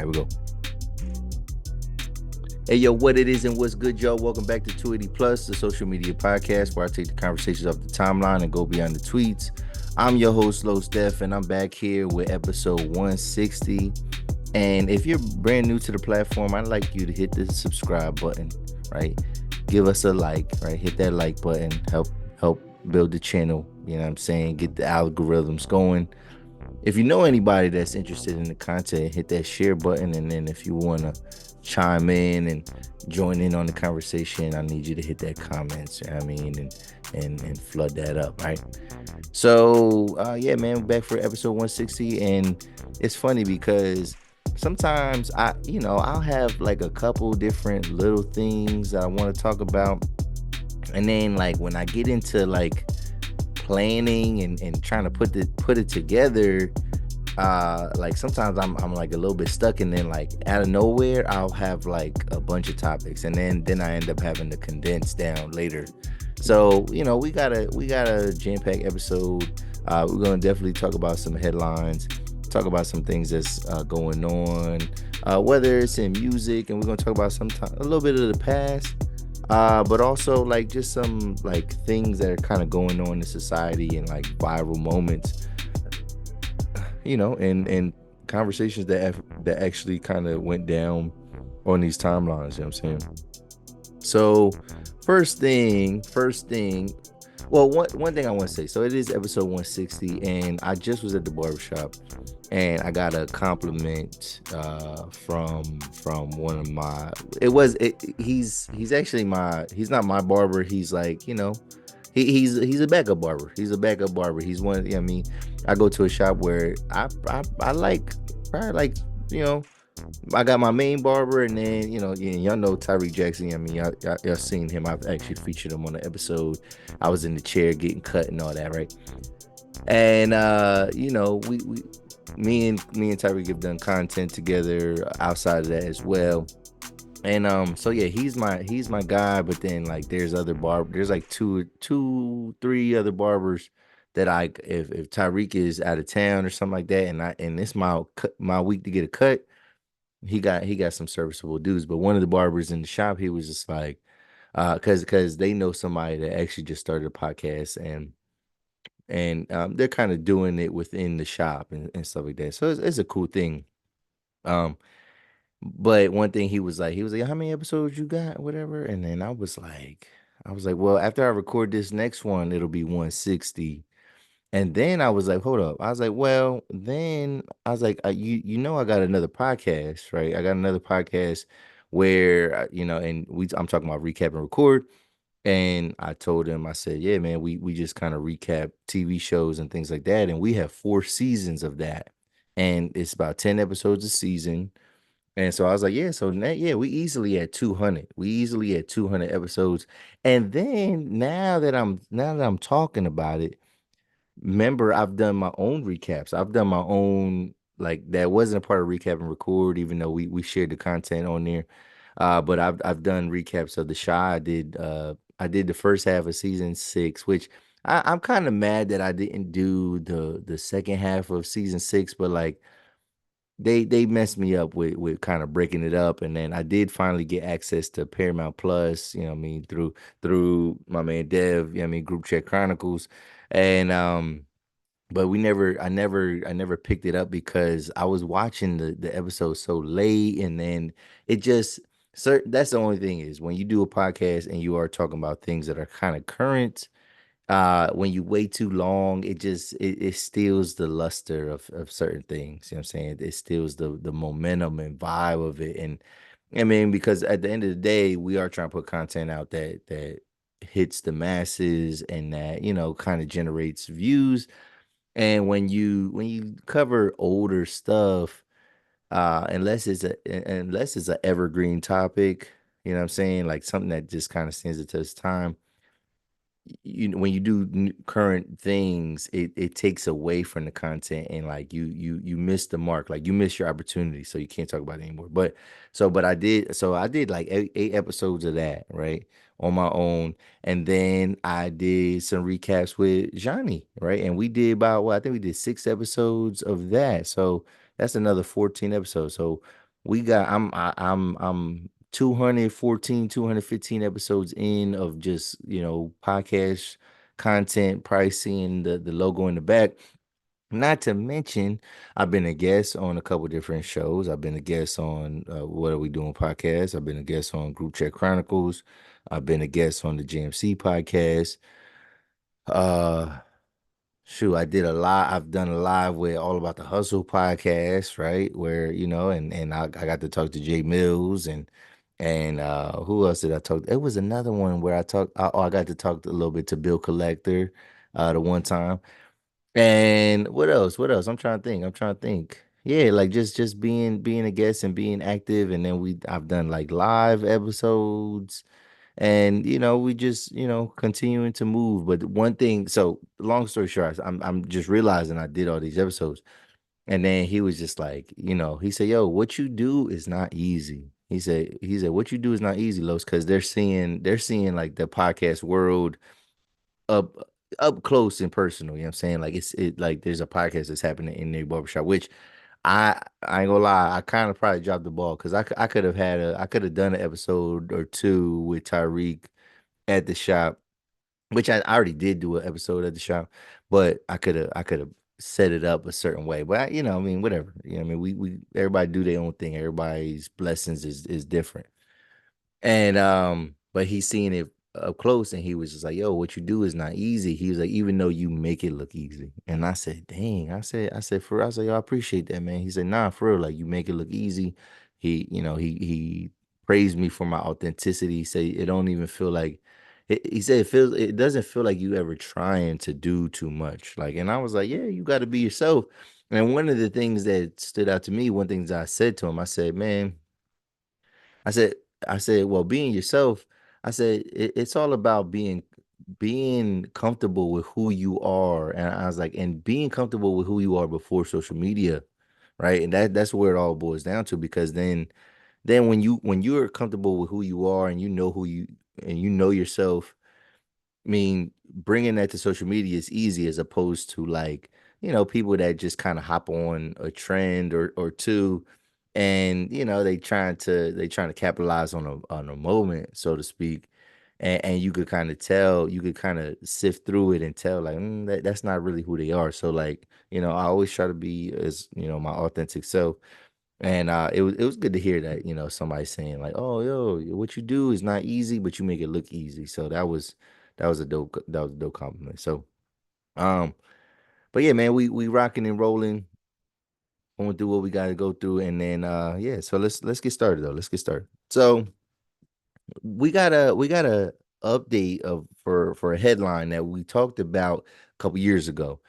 Here we go. Hey, yo, what it is and what's good, y'all? Welcome back to 280 Plus, the social media podcast where I take the conversations off the timeline and go beyond the tweets. I'm your host, Low Steph, and I'm back here with episode 160. And if you're brand new to the platform, I'd like you to hit the subscribe button, right? Give us a like, right? Hit that like button. Help build the channel. You know what I'm saying? Get the algorithms going. If you know anybody that's interested in the content, hit that share button. And then if you want to chime in and join in on the conversation, I need you to hit that comments, you know what I mean, and flood that up, right? So yeah, man, we're back for episode 160. And it's funny because sometimes I'll have like a couple different little things that I want to talk about. And then like when I get into like planning and trying to put it together, like sometimes I'm like a little bit stuck, and then like out of nowhere I'll have like a bunch of topics, and then I end up having to condense down later. So we got a jam-packed episode. We're gonna definitely talk about some headlines, talk about some things that's going on, whether it's in music, and we're gonna talk about a little bit of the past, but also like just some like things that are kind of going on in society and like viral moments, and conversations that actually kind of went down on these timelines. You know what I'm saying? So first thing, well, one thing I want to say. So it is episode 160, and I just was at the barbershop, and I got a compliment from one of my. He's actually he's not my barber. He's like he's a backup barber. He's a backup barber. He's one. I mean, I go to a shop where I like probably like I got my main barber, and then y'all know Tyreek Jackson. I mean, y'all seen him. I've actually featured him on the episode. I was in the chair getting cut and all that, right? And we me and Tyreek have done content together outside of that as well. And so yeah, he's my guy. But then like there's like three other barbers that if Tyreek is out of town or something like that, and it's my week to get a cut, he got some serviceable dudes. But one of the barbers in the shop, he was just like, because they know somebody that actually just started a podcast, and they're kind of doing it within the shop and stuff like that. So it's a cool thing. Um, but one thing he was like, how many episodes you got, whatever. And then I was like, well, after I record this next one, it'll be 160. And then I was like, hold up. I was like, well, then I was like, I got another podcast, right? I got another podcast where, and I'm talking about recap and record. And I told him, I said, yeah, man, we just kind of recap TV shows and things like that. And we have 4 seasons of that. And it's about 10 episodes a season. And so I was like, yeah, so now, yeah, we easily at 200. We easily at 200 episodes. And then now that I'm talking about it, remember, I've done my own recaps. I've done my own, like, that wasn't a part of recap and record, even though we shared the content on there. But I've done recaps of The Shy. I did the first half of season 6, which I'm kind of mad that I didn't do the second half of season 6, but like they messed me up with kind of breaking it up. And then I did finally get access to Paramount Plus, what I mean, through my man Dev, I mean, Group Chat Chronicles. And but I never picked it up because I was watching the episode so late. And then it just, that's the only thing is when you do a podcast and you are talking about things that are kind of current, when you wait too long, it steals the luster of certain things. You know what I'm saying? It steals the momentum and vibe of it. And I mean, because at the end of the day, we are trying to put content out that hits the masses and that kind of generates views. And when you cover older stuff, unless it's a evergreen topic, what I'm saying, like something that just kind of stands the test of time, when you do current things, it takes away from the content, and like you miss the mark, like you miss your opportunity, so you can't talk about it anymore. But I did like eight episodes of that, right, on my own. And then I did some recaps with Johnny, right, and we did about, well, I think we did 6 episodes of that. So that's another 14 episodes. So we got I'm 214, 215 episodes in of just, podcast content, pricing, the logo in the back. Not to mention, I've been a guest on a couple different shows. I've been a guest on What Are We Doing podcast. I've been a guest on Group Chat Chronicles. I've been a guest on the GMC podcast. Uh Shoot, I did a lot. I've done a live with All About the Hustle podcast, right? Where, and I got to talk to Jay Mills and who else did I talk? It was another one where I got to talk a little bit to Bill Collector the one time. And what else? What else? I'm trying to think. I'm trying to think. Yeah, like just being a guest and being active, and then I've done like live episodes, and we just continuing to move. But one thing, so long story short, I'm just realizing I did all these episodes, and then he was just like, he said, "Yo, what you do is not easy." He said, "What you do is not easy, Los, because they're seeing like the podcast world up up close and personal. You know what I'm saying? Like like there's a podcast that's happening in their barbershop, which I ain't gonna lie, I kind of probably dropped the ball because I could have I could have done an episode or two with Tyreek at the shop, which I already did do an episode at the shop, but I could have set it up a certain way. But I mean, whatever. I mean, we everybody do their own thing. Everybody's blessings is different. And but he's seeing it up close and he was just like, "Yo, what you do is not easy." He was like, "Even though you make it look easy." And I said, "Dang." I said, "For real?" I said, "Yo, I appreciate that, man." He said, "Nah, for real, like you make it look easy." He praised me for my authenticity. He said it don't even feel like he said it doesn't feel like you ever trying to do too much. Like, and I was like, "Yeah, you got to be yourself." And one of the things that stood out to me, one thing that I said to him, I said, "Man," I said, well, being yourself, I said, it's all about being comfortable with who you are. And I was like, and being comfortable with who you are before social media, right? And that's where it all boils down to, because then when you're comfortable with who you are and you know yourself, I mean, bringing that to social media is easy as opposed to like, people that just kind of hop on a trend or two, and they trying to capitalize on a moment, so to speak. And you could kind of tell, you could kind of sift through it and tell like that's not really who they are. So like, I always try to be as, my authentic self. And it was good to hear that, somebody saying like, "Oh, yo, what you do is not easy, but you make it look easy." So that was a dope compliment. So um, but yeah, man, we rocking and rolling, going through what we got to go through, and then yeah. So let's get started though. Let's get started. So we got a update of for a headline that we talked about a couple years ago.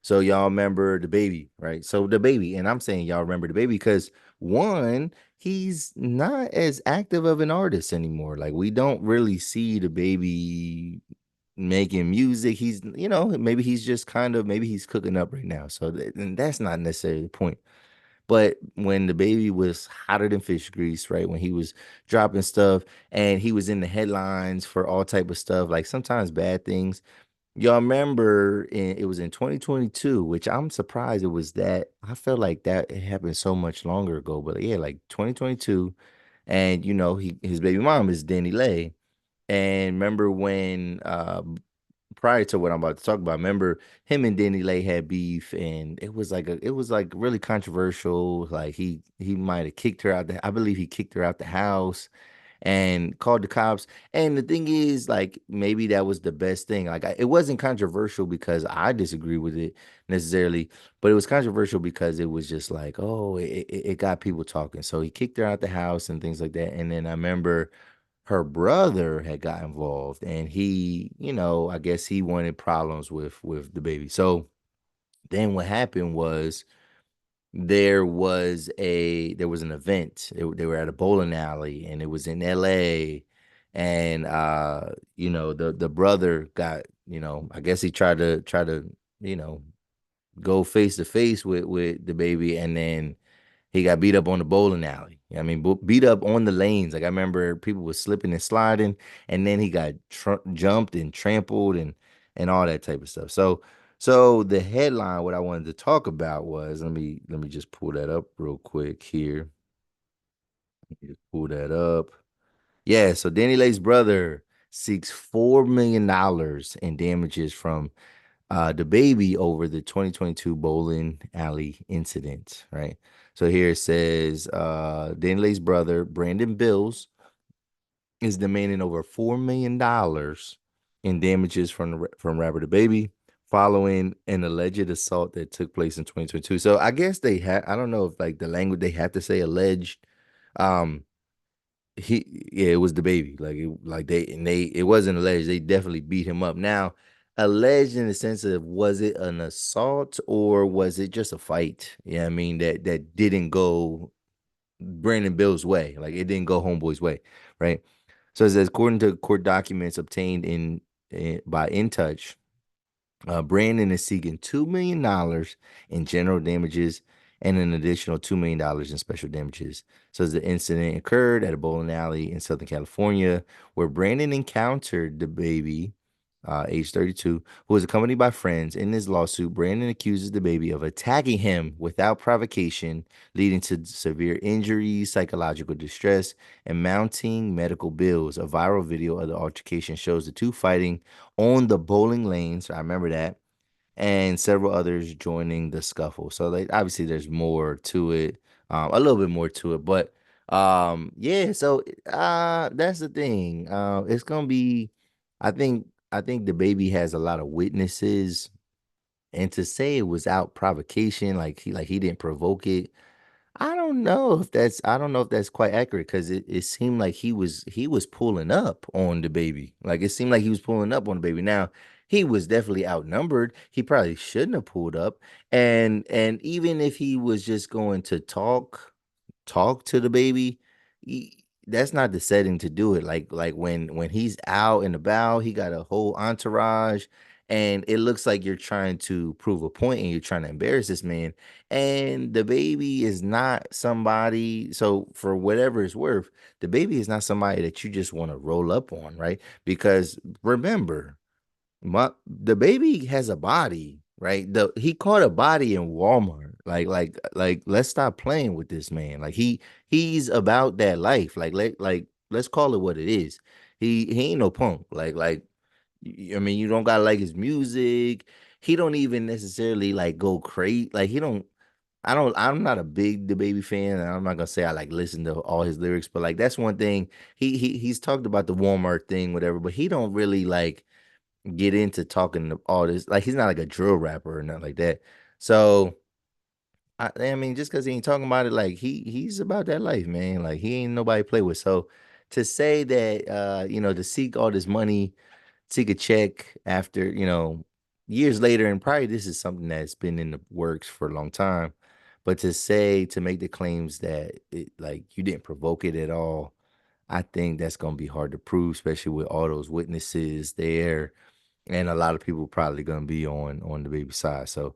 So y'all remember DaBaby, right? So DaBaby, and I'm saying y'all remember DaBaby because one, he's not as active of an artist anymore. Like we don't really see DaBaby making music. Maybe he's just maybe he's cooking up right now. So and that's not necessarily the point. But when DaBaby was hotter than fish grease, right? When he was dropping stuff and he was in the headlines for all type of stuff, like sometimes bad things. Y'all remember it was in 2022, which I'm surprised it was that. I felt like that it happened so much longer ago, but yeah, like 2022. And his baby mom is DaniLeigh. And remember when prior to what I'm about to talk about, remember him and DaniLeigh had beef, and it was like really controversial. Like he might have kicked her out. I believe he kicked her out the house and called the cops. And the thing is, like, maybe that was the best thing. Like, it wasn't controversial because I disagree with it necessarily, but it was controversial because it was just like, oh, it got people talking. So he kicked her out the house and things like that. And then I remember her brother had got involved, and he, I guess he wanted problems with DaBaby. So then what happened was there was an event. They were at a bowling alley and it was in LA. And the brother got, I guess he tried to, you know, go face to face with DaBaby, and then he got beat up on the bowling alley. I mean, beat up on the lanes. Like I remember people was slipping and sliding, and then he got jumped and trampled and all that type of stuff. So the headline, what I wanted to talk about was, let me just pull that up real quick here. Just pull that up. Yeah, so DaniLeigh's brother seeks $4 million in damages from DaBaby over the 2022 bowling alley incident, right? So here it says DaniLeigh's brother, Brandon Bills, is demanding over $4 million in damages from rapper DaBaby following an alleged assault that took place in 2022. So I guess they had, I don't know if like the language they have to say alleged. Um, yeah, it was DaBaby. Like they and they it wasn't alleged. They definitely beat him up. Now, alleged in the sense of was it an assault or was it just a fight? Yeah, I mean that didn't go Brandon Bill's way. Like it didn't go homeboy's way, right? So it says according to court documents obtained by In Touch, Brandon is seeking $2 million in general damages and an additional $2 million in special damages. So the incident occurred at a bowling alley in Southern California, where Brandon encountered DaBaby, age 32, who was accompanied by friends. In this lawsuit, Brandon accuses DaBaby of attacking him without provocation, leading to severe injuries, psychological distress, and mounting medical bills. A viral video of the altercation shows the two fighting on the bowling lanes. I remember that, and several others joining the scuffle. So like obviously there's more to it, a little bit more to it, but yeah. So that's the thing. It's gonna be, I think DaBaby has a lot of witnesses, and to say it was out provocation, like he didn't provoke it. I don't know if that's quite accurate because it seemed like he was pulling up on DaBaby. Like it seemed like he was pulling up on DaBaby. Now he was definitely outnumbered. He probably shouldn't have pulled up. And even if he was just going to talk to DaBaby, that's not the setting to do it. Like when he's out and about, he got a whole entourage, and it looks like you're trying to prove a point and you're trying to embarrass this man. And DaBaby is not somebody. So for whatever it's worth, DaBaby is not somebody that you just want to roll up on, right? Because remember, DaBaby has a body, right? He caught a body in Walmart. Like let's stop playing with this man. Like he's about that life. Let's call it what it is. He ain't no punk. I mean, you don't gotta like his music. He don't even necessarily like go crazy. Like he don't. I'm not a big DaBaby fan, and I'm not gonna say I like listen to all his lyrics, but like that's one thing. He's talked about the Walmart thing, whatever, but he don't really like get into talking to all this. Like he's not like a drill rapper or nothing like that. So I mean, just because he ain't talking about it, like he's about that life, man. Like he ain't nobody to play with. So to say that to seek all this money, seek a check after, years later, and probably this is something that's been in the works for a long time. But to make the claims that it like you didn't provoke it at all, I think that's gonna be hard to prove, especially with all those witnesses there, and a lot of people probably gonna be on DaBaby side. So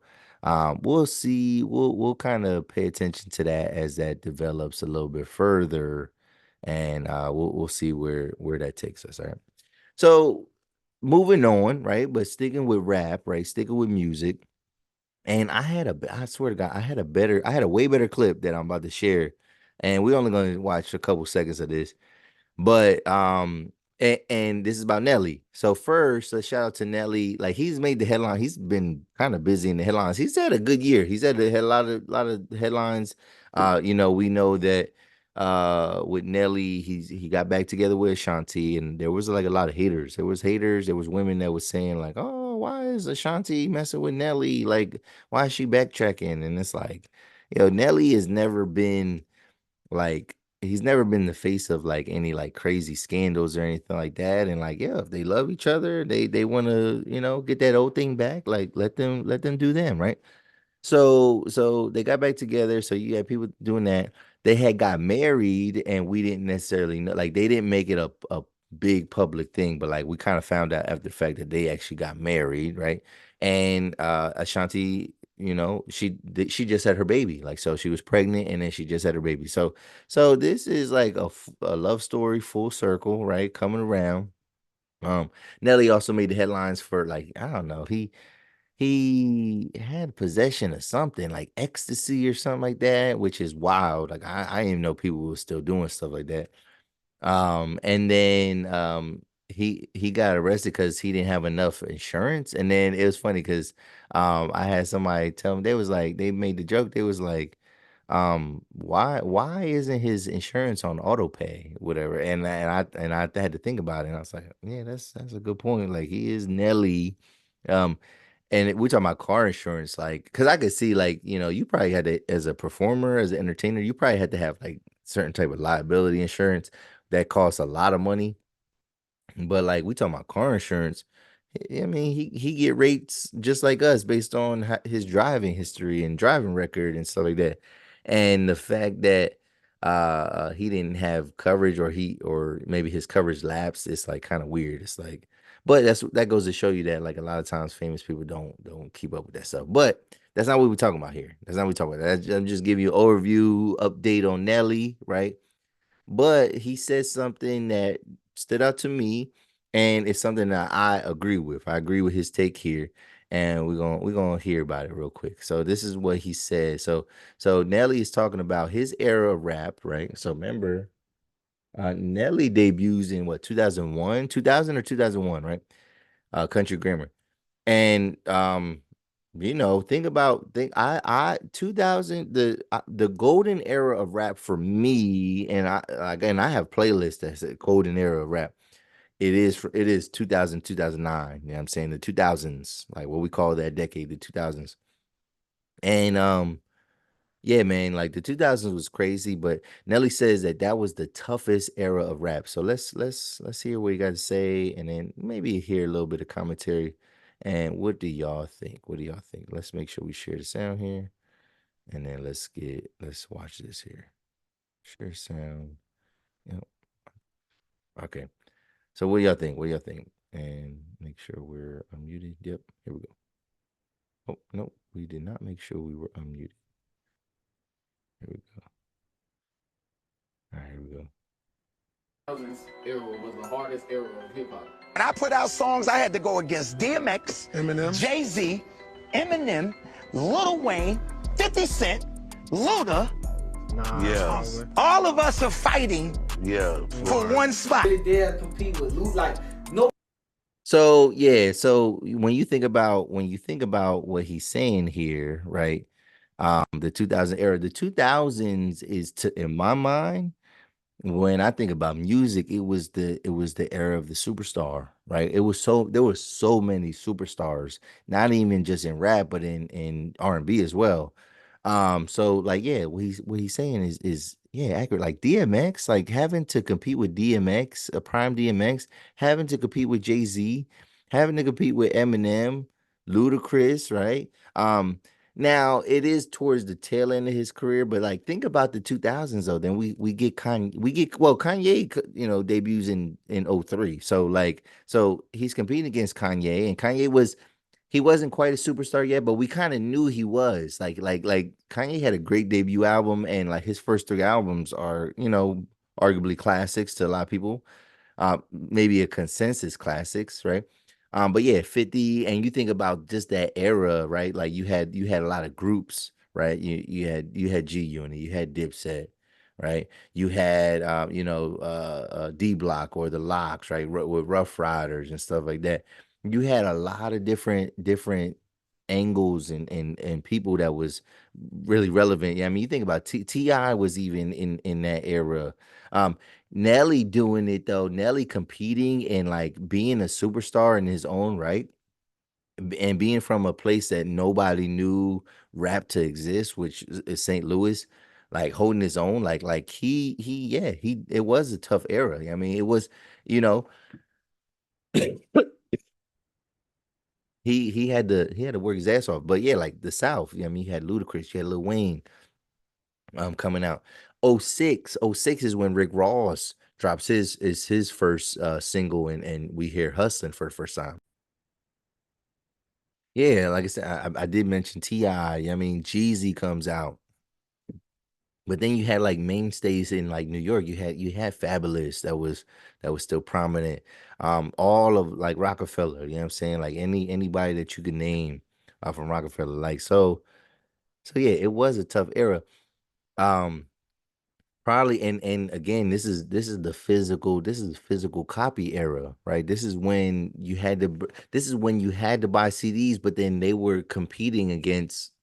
we'll see. We'll kind of pay attention to that as that develops a little bit further, and we'll see where that takes us. All right. So moving on, right? But sticking with rap, right? Sticking with music. And I swear to God, I had a way better clip that I'm about to share, and we're only gonna watch a couple seconds of this. But and this is about Nelly. So first, a shout out to Nelly. Like he's made the headline. He's been kind of busy in the headlines. He's had a good year. Had a lot of headlines. We know that with Nelly, he got back together with Ashanti, and there was like a lot of haters. There was women that was saying like, "Oh, why is Ashanti messing with Nelly? Like, why is she backtracking?" And it's like, Nelly has never been like he's never been the face of like any like crazy scandals or anything like that. And like, yeah, if they love each other, they want to, get that old thing back. Like let them do them, right? So they got back together. So you had people doing that. They had got married, and we didn't necessarily know. Like they didn't make it a big public thing, but like we kind of found out after the fact that they actually got married, right? And Ashanti, she just had her baby. Like so, she was pregnant, and then she just had her baby. So this is like a love story full circle, right? Coming around. Nelly also made the headlines for like I don't know he had possession of something like ecstasy or something like that, which is wild. Like I didn't even know people were still doing stuff like that. And then he got arrested because he didn't have enough insurance. And then it was funny because I had somebody tell me, they was like, they made the joke, they was like, why isn't his insurance on auto pay, whatever? And I had to think about it, and I was like, yeah, that's a good point. Like he is Nelly. Um, we're talking about car insurance, like, because I could see, like, you probably had to, as a performer, as an entertainer, you probably had to have like certain type of liability insurance that costs a lot of money. But like we talking about car insurance, I mean, he get rates just like us based on his driving history and driving record and stuff like that. And the fact that he didn't have coverage, or maybe his coverage lapsed, it's like kind of weird. It's like, but that goes to show you that like a lot of times famous people don't keep up with that stuff. But that's not what we're talking about here. That's not what we're talking about. I'm just giving you an overview update on Nelly, right? But he said something that stood out to me, and it's something that I agree with. I agree with his take here, and we're gonna hear about it real quick. So this is what he said. So Nelly is talking about his era of rap, right? So remember, Nelly debuts in what, 2001, 2000 or 2001, right? Country Grammar. And think I 2000, the golden era of rap for me, and I have playlists that say golden era of rap. It is 2000, 2009. You know what I'm saying? The 2000s, like what we call that decade, the 2000s. And yeah, man, like the 2000s was crazy, but Nelly says that was the toughest era of rap. So let's hear what you got to say, and then maybe hear a little bit of commentary. And what do y'all think? What do y'all think? Let's make sure we share the sound here, and then let's watch this here. Share sound. Yep. Okay. So what do y'all think? What do y'all think? And make sure we're unmuted. Yep. Here we go. Oh, no, we did not make sure we were unmuted. Here we go. All right, here we go. Era was the hardest era of hip hop. When I put out songs, I had to go against DMX, Eminem, Jay-Z, Eminem, Lil Wayne, 50 Cent, Luda. yeah, All of us are fighting for one spot. Really dare compete with Luke, like no. So yeah, so when you think about what he's saying here, right? The 2000 era, the 2000s is, in my mind, when I think about music, it was the era of the superstar, right? There were so many superstars, not even just in rap, but in R&B as well. So like, yeah, what he's saying is yeah, accurate. Like DMX, like having to compete with DMX, a prime DMX, having to compete with Jay-Z, having to compete with Eminem, Ludacris, right? Now it is towards the tail end of his career, but like think about the 2000s though. Then we get Kanye, debuts in 03. So like, so he's competing against Kanye, and he wasn't quite a superstar yet, but we kind of knew he was. Like Kanye had a great debut album, and like his first three albums are, arguably classics to a lot of people. Maybe a consensus classics, right? But yeah, 50, and you think about just that era, right? Like you had a lot of groups, right? You had G Unit, you had Dipset, right? You had D Block or the Locks, right? With Rough Riders and stuff like that. You had a lot of different angles and people that was really relevant. Yeah, I mean, you think about Ti was even in that era. Um, Nelly doing it though, Nelly competing and like being a superstar in his own right, and being from a place that nobody knew rap to exist, which is St. Louis, like holding his own, like he it was a tough era. I mean, it was, you know, he had to work his ass off. But yeah, like the South, I mean, you had Ludacris, you had Lil Wayne coming out. Oh six is when Rick Ross drops his first single, and we hear Hustling for the first time. Yeah, like I said, I did mention T.I. I mean, Jeezy comes out. But then you had like mainstays in like New York. You had Fabulous that was still prominent. All of like Rockefeller, you know what I'm saying? Like anybody that you could name from Rockefeller. So yeah, it was a tough era. Um, Probably, and again, this is physical copy era, right? This is when you had to buy CDs, but then they were competing against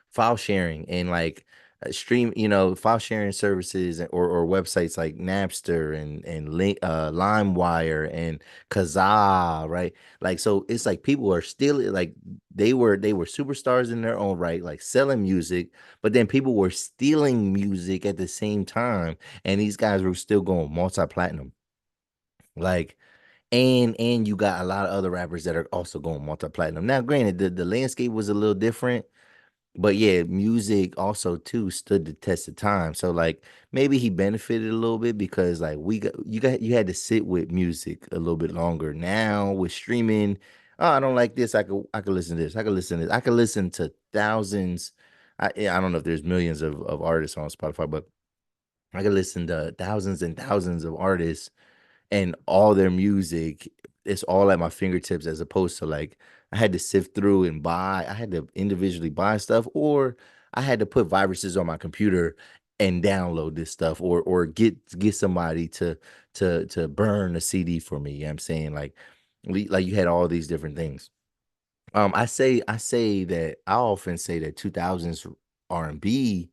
file sharing and like stream, file sharing services or websites like Napster and LimeWire and Kazaa, right? Like so, it's like people are still like they were superstars in their own right, like selling music, but then people were stealing music at the same time, and these guys were still going multi-platinum, like. And you got a lot of other rappers that are also going multi-platinum. Now, granted, the landscape was a little different, but yeah, music also too stood the test of time. So like maybe he benefited a little bit because like you had to sit with music a little bit longer. Now with streaming, oh, I don't like this. I could listen to this. I could listen to this. I could listen to thousands. I don't know if there's millions of artists on Spotify, but I could listen to thousands and thousands of artists and all their music, it's all at my fingertips, as opposed to like I had to sift through and I had to individually buy stuff, or I had to put viruses on my computer and download this stuff, or get somebody to burn a CD for me. You know what I'm saying? Like you had all these different things. I often say that 2000s R&B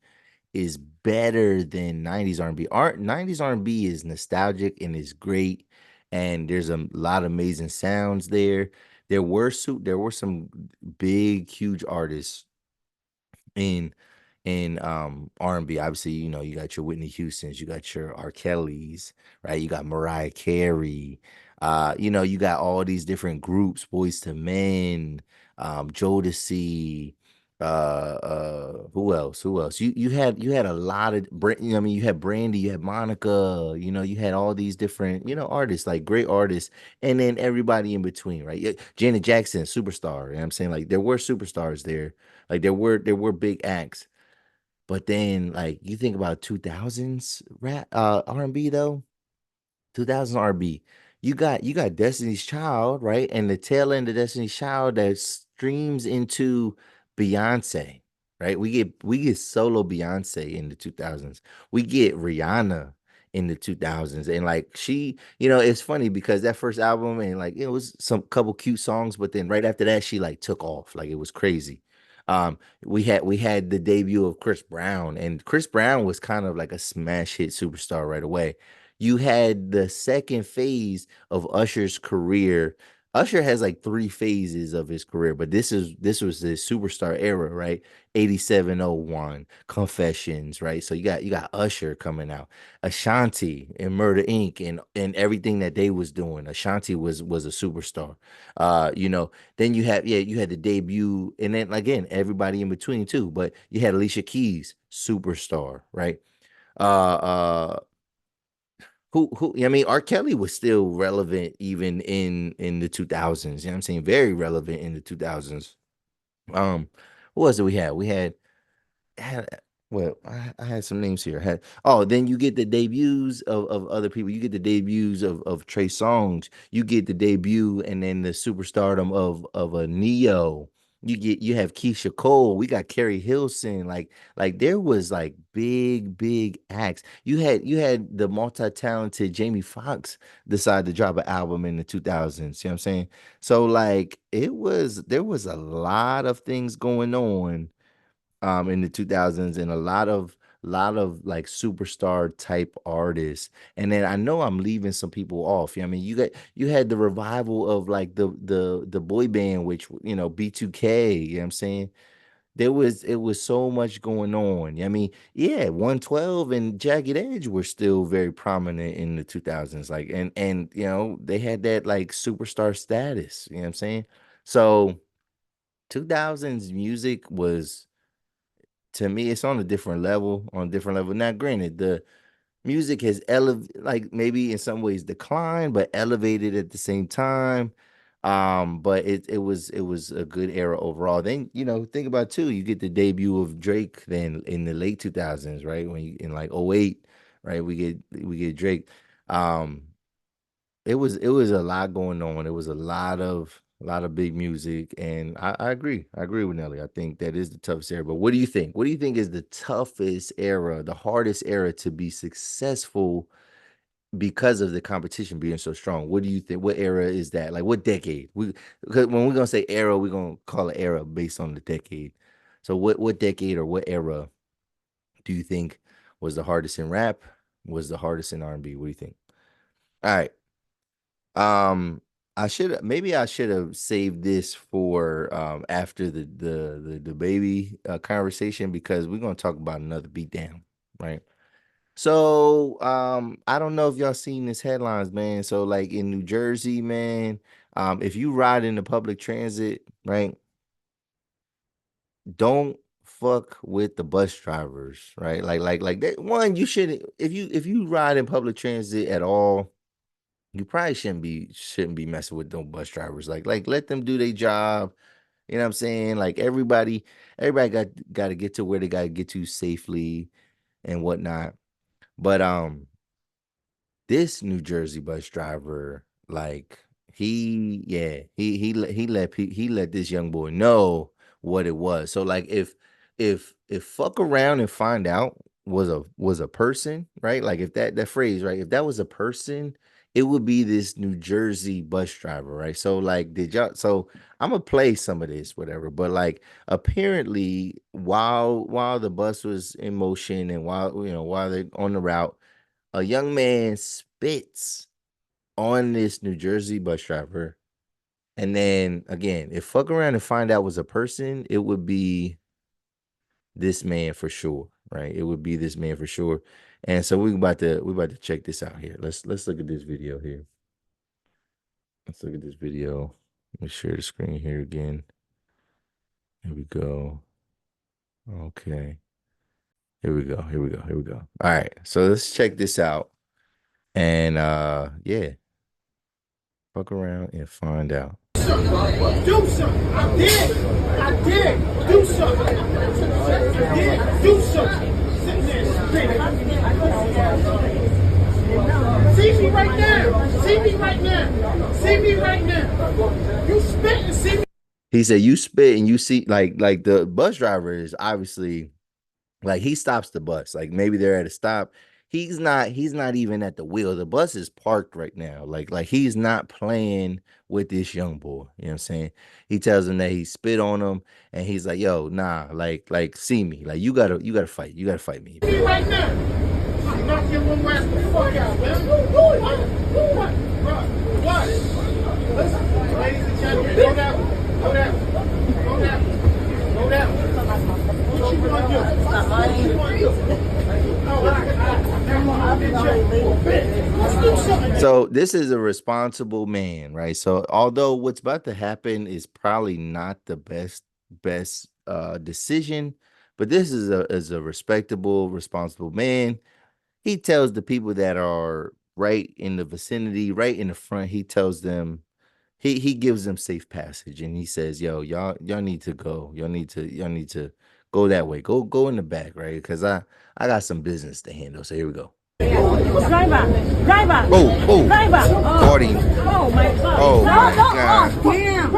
is better than 90s R&B. 90s R&B is nostalgic and is great, and there's a lot of amazing sounds there. There were some big huge artists in R&B. Obviously, you got your Whitney Houstons, you got your R. Kellys, right? You got Mariah Carey. You got all these different groups, Boys to Men, Jodeci, who else? Who else? You had a lot of I mean, you had Brandy, you had Monica, you had all these different, artists, like great artists, and then everybody in between, right? Janet Jackson, superstar. You know what I'm saying? Like there were superstars there. Like there were big acts. But then like you think about 2000s rap R&B though, 2000 R&B. You got Destiny's Child, right? And the tail end of Destiny's Child that streams into Beyonce, right? We get solo Beyonce in the 2000s. We get Rihanna in the 2000s. And like it's funny because that first album and like it was some couple cute songs, but then right after that she like took off. Like it was crazy. We had the debut of Chris Brown, and Chris Brown was kind of like a smash hit superstar right away. You had the second phase of Usher's career. Usher has like three phases of his career, but this was the superstar era, right? 8701, Confessions, right? So you got Usher coming out, Ashanti and Murder Inc. and everything that they was doing. Ashanti was a superstar. Then you had the debut, and then again everybody in between too. But you had Alicia Keys, superstar, right? Uh, I mean, R. Kelly was still relevant even in the 2000s. You know what I'm saying? Very relevant in the 2000s. Um, what was it we had? We had well, I had some names here. Then you get the debuts of other people. You get the debuts of Trey Songz. You get the debut and then the superstardom of a Neo. You have Keisha Cole. We got Carrie Hilson. Like there was like big acts. You had the multi-talented Jamie Foxx decide to drop an album in the 2000s. You know what I'm saying? So like there was a lot of things going on in the 2000s, and a lot of like superstar type artists. And then I know I'm leaving some people off. I mean, you had the revival of like the boy band, which B2K. You know what I'm saying? It was so much going on. I mean, yeah, 112 and Jagged Edge were still very prominent in the 2000s, like, and they had that like superstar status. You know what I'm saying? So 2000s music was, to me, it's on a different level. Now granted, the music has like maybe in some ways declined but elevated at the same time. But it was a good era overall. Then think about too, you get the debut of Drake then in the late 2000s, right? When you in like '08, right, we get Drake. um it was a lot going on. It was a lot of A lot of big music, and I agree. I agree with Nelly. I think that is the toughest era. But what do you think? What do you think is the toughest era, the hardest era to be successful because of the competition being so strong? What do you think? What era is that? Like what decade? Because when we're gonna say era, we're gonna call it era based on the decade. So what decade or what era do you think was the hardest in rap? Was the hardest in R&B? What do you think? All right. Um, I should have saved this for after the baby conversation, because we're gonna talk about another beatdown, right? So I don't know if y'all seen this headlines, man. So like in New Jersey, man, if you ride in the public transit, right, don't fuck with the bus drivers, right? Like that one, you shouldn't, if you ride in public transit at all, you probably shouldn't be messing with no bus drivers. Like let them do their job. You know what I'm saying? Like everybody got to get to where they got to get to safely and whatnot. But this New Jersey bus driver, like he let this young boy know what it was. So like if fuck around and find out was a person, right? Like if that phrase, right? If that was a person, it would be this New Jersey bus driver, right? So like did y'all so I'm gonna play some of this, whatever. But like apparently while the bus was in motion and while they're on the route, a young man spits on this New Jersey bus driver. And then again, if fuck around and find out was a person, it would be this man for sure, right? It would be this man for sure. And so we about to check this out here. Let's look at this video here. Let's look at this video. Let me share the screen here again. Here we go. Okay. Here we go. Here we go. Here we go. All right. So let's check this out. And yeah. Fuck around and find out. Do something. I did. Do something. I did. Do something. Sitting there spitting. See me right now. See me right now. See me right now. You spit and see me. He said you spit and you see like the bus driver is obviously like he stops the bus. Like maybe they're at a stop. He's not even at the wheel. The bus is parked right now. Like he's not playing with this young boy. You know what I'm saying? He tells him that he spit on him and he's like, yo, nah, like see me. Like you gotta fight. You gotta fight me. See me right now. I'm not your one ass the fuck out, man. What? What? Listen, ladies and gentlemen, go down. Go down. Go down. Go down. What you gonna do? What you gonna do? So this is a responsible man, right? So although what's about to happen is probably not the best decision, but this is a respectable, responsible man. He tells the people that are right in the vicinity, right in the front, he tells them, he gives them safe passage, and he says, yo, y'all need to go. Y'all need to go that way. Go in the back, right? Because I got some business to handle. So here we go. Driver. Oh, Driver. Party. Oh my God. Oh my God. Damn.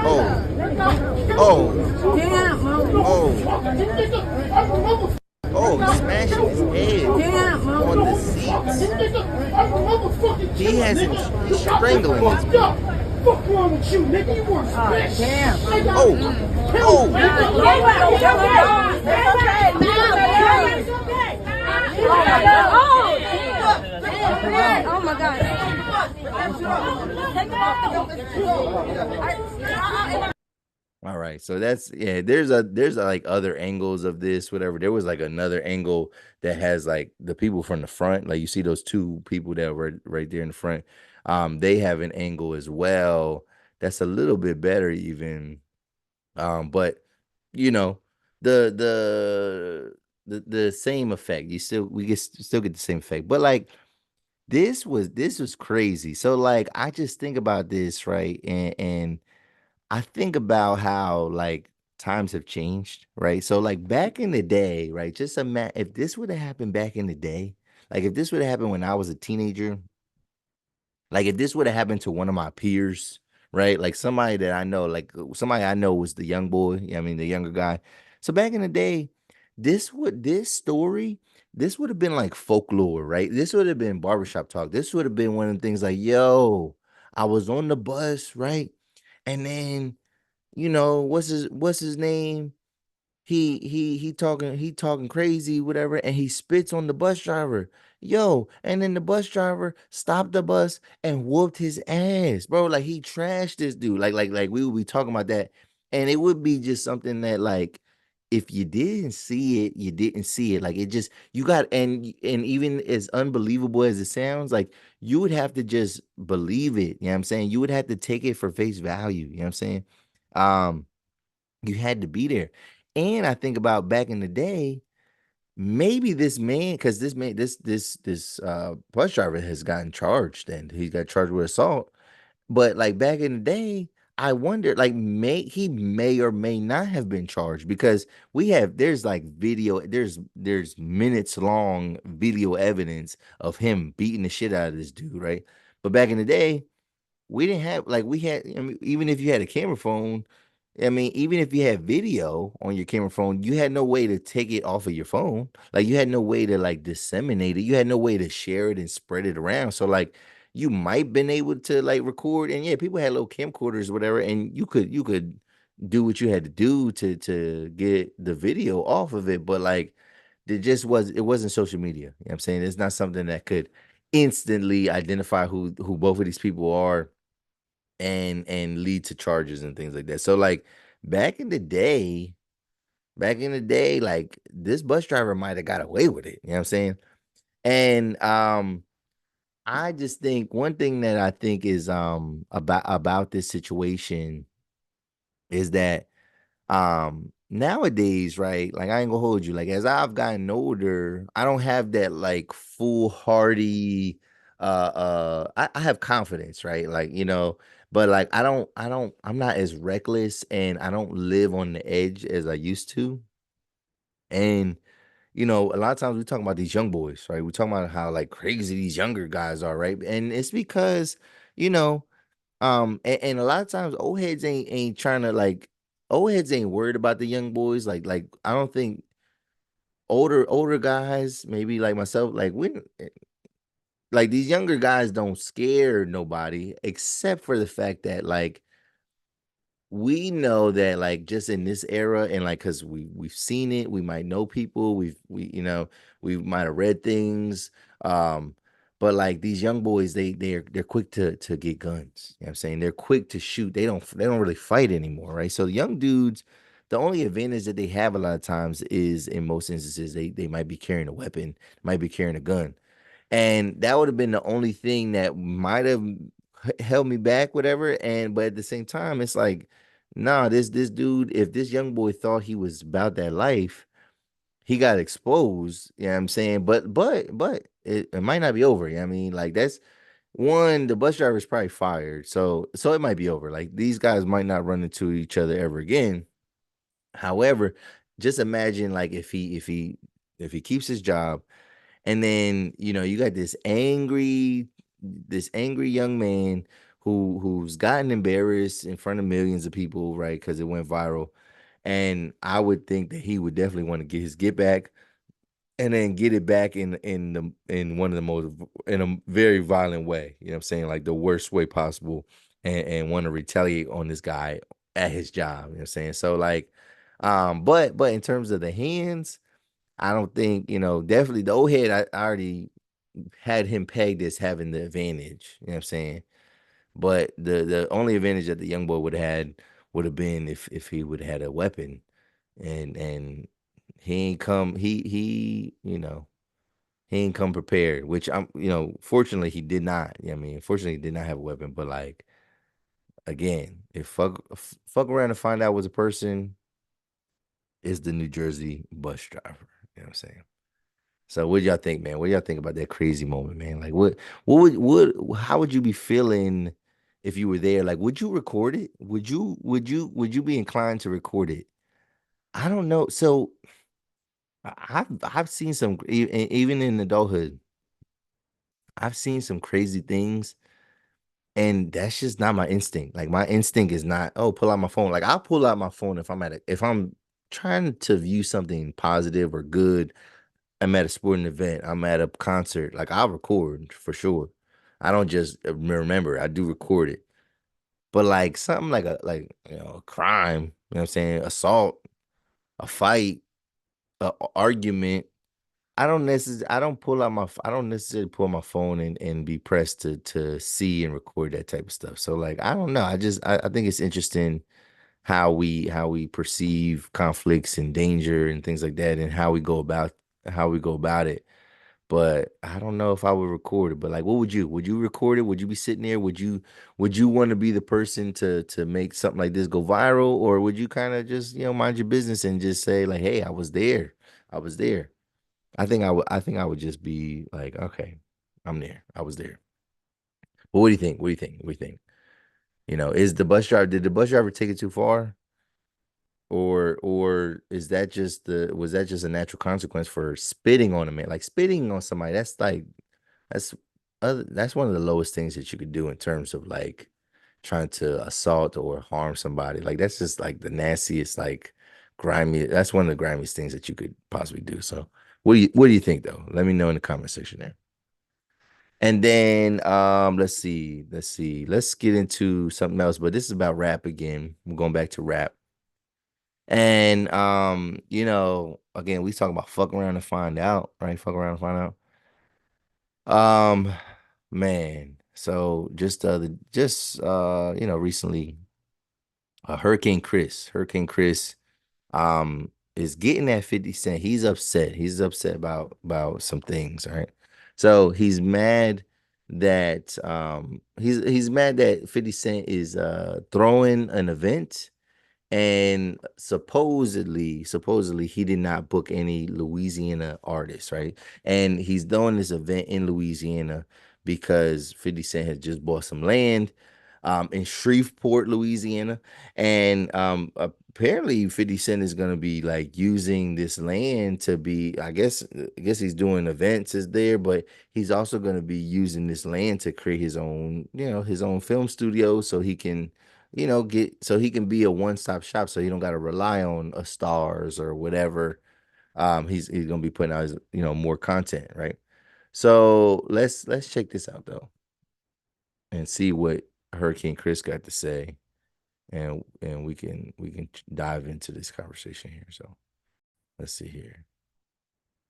Oh, he's smashing his head on the seats. He has him strangling this boy. Fuck wrong with you, nigga? You want to smash? Damn. Oh my God. All right, so there's like other angles of this, whatever. There was like another angle that has like the people from the front, like you see those two people that were right there in the front. They have an angle as well that's a little bit better even. But you know, the same effect. We still get the same effect. But like this was crazy. So like I just think about this, right? And I think about how like times have changed, right? So like back in the day, right? Just imagine if this would have happened back in the day, like if this would have happened when I was a teenager, like if this would have happened to one of my peers, right? Like somebody that I know, like somebody I know was the young boy. I mean, the younger guy. So back in the day, this story, this would have been like folklore, right? This would have been barbershop talk. This would have been one of the things like, yo, I was on the bus, right? And then, what's his name? He talking crazy, whatever, and he spits on the bus driver. Yo, and then the bus driver stopped the bus and whooped his ass, bro. Like he trashed this dude. Like we would be talking about that. And it would be just something that like if you didn't see it, you didn't see it. Like it just you got and even as unbelievable as it sounds, like you would have to just believe it. You know what I'm saying? You would have to take it for face value. You know what I'm saying? Um you had to be there. And I think about back in the day, maybe this man, because this man, this bus driver has gotten charged and he got charged with assault. But like back in the day, I wonder, like, he may or may not have been charged because there's like video, there's minutes long video evidence of him beating the shit out of this dude, right? But back in the day, we didn't have like we had I mean, even if you had a camera phone, I mean, even if you had video on your camera phone, you had no way to take it off of your phone. Like you had no way to like disseminate it. You had no way to share it and spread it around. So like you might been able to like record and yeah, people had little camcorders or whatever, and you could do what you had to do to get the video off of it. But like it wasn't social media. You know what I'm saying? It's not something that could instantly identify who both of these people are and lead to charges and things like that. So like back in the day, like this bus driver might have got away with it. You know what I'm saying? And I just think one thing that I think is about this situation is that nowadays, right? Like I ain't gonna hold you. Like as I've gotten older, I don't have that like foolhardy I have confidence, right? Like, but like I'm not as reckless and I don't live on the edge as I used to. And a lot of times we talk about these young boys, right? We talk about how like crazy these younger guys are, right? And it's because, you know, and a lot of times old heads ain't trying to like old heads ain't worried about the young boys. Like I don't think older guys, maybe like myself, like these younger guys don't scare nobody except for the fact that like we know that like just in this era and like because we've seen it, we might know people, we might have read things. But like these young boys, they're quick to get guns. You know what I'm saying? They're quick to shoot. They don't really fight anymore, right? So the young dudes, the only advantage that they have a lot of times is in most instances they might be carrying a weapon, might be carrying a gun. And that would have been the only thing that might have held me back, whatever. And but at the same time, it's like, nah, this dude, if this young boy thought he was about that life, he got exposed. You know what I'm saying? But it might not be over. You know what I mean? Like that's one, the bus driver is probably fired. So it might be over. Like these guys might not run into each other ever again. However, just imagine like if he keeps his job and then, you got this angry young man who's gotten embarrassed in front of millions of people, right? Because it went viral. And I would think that he would definitely want to get his get back and then get it back in one of the most in a very violent way. You know what I'm saying? Like the worst way possible and want to retaliate on this guy at his job. You know what I'm saying? So like, but in terms of the hands, I don't think, definitely the old head, I already had him pegged as having the advantage. You know what I'm saying? But the only advantage that the young boy would have been if he would have had a weapon. And he ain't come he ain't come prepared, which fortunately he did not. I mean, fortunately he did not have a weapon, but like again, if fuck around and find out was a person, is the New Jersey bus driver. You know what I'm saying? So what y'all think, man? What y'all think about that crazy moment, man? Like how would you be feeling if you were there? Like, would you record it? Would you be inclined to record it? I don't know. So I've seen some even in adulthood, I've seen some crazy things And that's just not my instinct. Like my instinct is not, oh, pull out my phone. Like I'll pull out my phone if I'm trying to view something positive or good. I'm at a sporting event, I'm at a concert, like I'll record for sure. I don't just remember, I do record it. But like something like a crime, you know what I'm saying? Assault, a fight, a argument. I don't necessarily pull my phone and be pressed to see and record that type of stuff. So like I don't know. I think it's interesting how we perceive conflicts and danger and things like that and how we go about it. But I don't know if I would record it. But like what would you? Would you record it? Would you be sitting there? Would you want to be the person to make something like this go viral? Or would you kind of just, mind your business and just say like, hey, I was there. I was there. I would just be like, okay, I'm there. I was there. But what do you think? What do you think? What do you think? Is the bus driver did the bus driver take it too far? Or is that just the was that just a natural consequence for spitting on a man? Like spitting on somebody, that's that's one of the lowest things that you could do in terms of like trying to assault or harm somebody. Like that's just like the nastiest, like grimy. That's one of the grimiest things that you could possibly do. So what do you think though? Let me know in the comment section there. And then let's see, let's get into something else. But this is about rap again. We're going back to rap. And again, we talk about fuck around and find out, right? Fuck around and find out. Man. So recently, Hurricane Chris, is getting at 50 Cent. He's upset. He's upset about some things, right? So he's mad that 50 Cent is throwing an event, and supposedly he did not book any Louisiana artists, right? And he's doing this event in Louisiana because 50 Cent has just bought some land in Shreveport, Louisiana. And apparently 50 Cent is going to be like using this land to be, I guess he's doing events is there, but he's also going to be using this land to create his own, his own film studio so he can he can be a one-stop shop so he don't got to rely on a stars or whatever. He's gonna be putting out his, more content, right? So let's check this out though and see what Hurricane Chris got to say, and we can dive into this conversation here. So let's see here.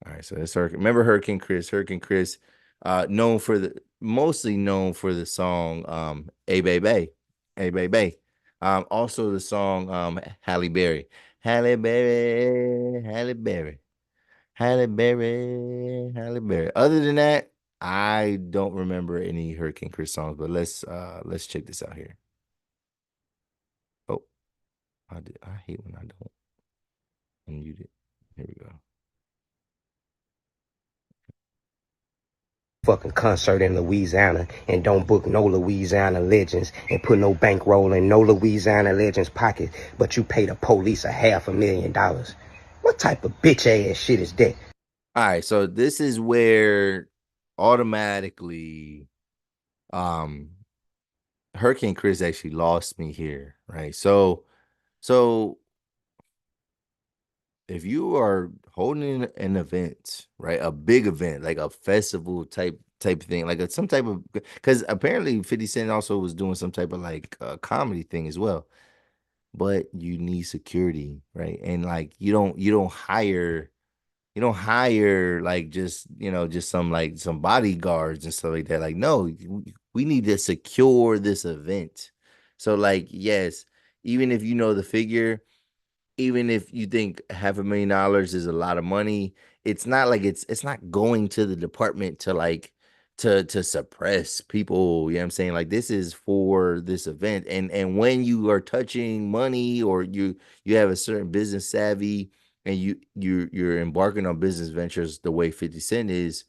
All right, so that's remember Hurricane Chris. Hurricane Chris, mostly known for the song "Hey Baby," "Hey Baby." Also the song Halle Berry, Halle Berry, Halle Berry, Halle Berry, Halle Berry. Other than that, I don't remember any Hurricane Chris songs. But let's check this out here. Oh, I hate when I don't unmute it. Here we go. Fucking concert in Louisiana and don't book no Louisiana legends and put no bankroll in no Louisiana legends pocket, but you pay the police $500,000. What type of bitch ass shit is that? All right, so this is where automatically Hurricane Chris actually lost me here, right? So if you are holding an event, right, a big event like a festival type thing, like some type of, because apparently 50 Cent also was doing some type of like comedy thing as well, but you need security, right? And like you don't hire like just just some bodyguards and stuff like that. Like no, we need to secure this event. So like yes, even if you know the figure, even if you think $500,000 is a lot of money, it's not like it's not going to the department to like to suppress people. You know what I'm saying? Like this is for this event. And when you are touching money or you have a certain business savvy and you're embarking on business ventures the way 50 Cent is,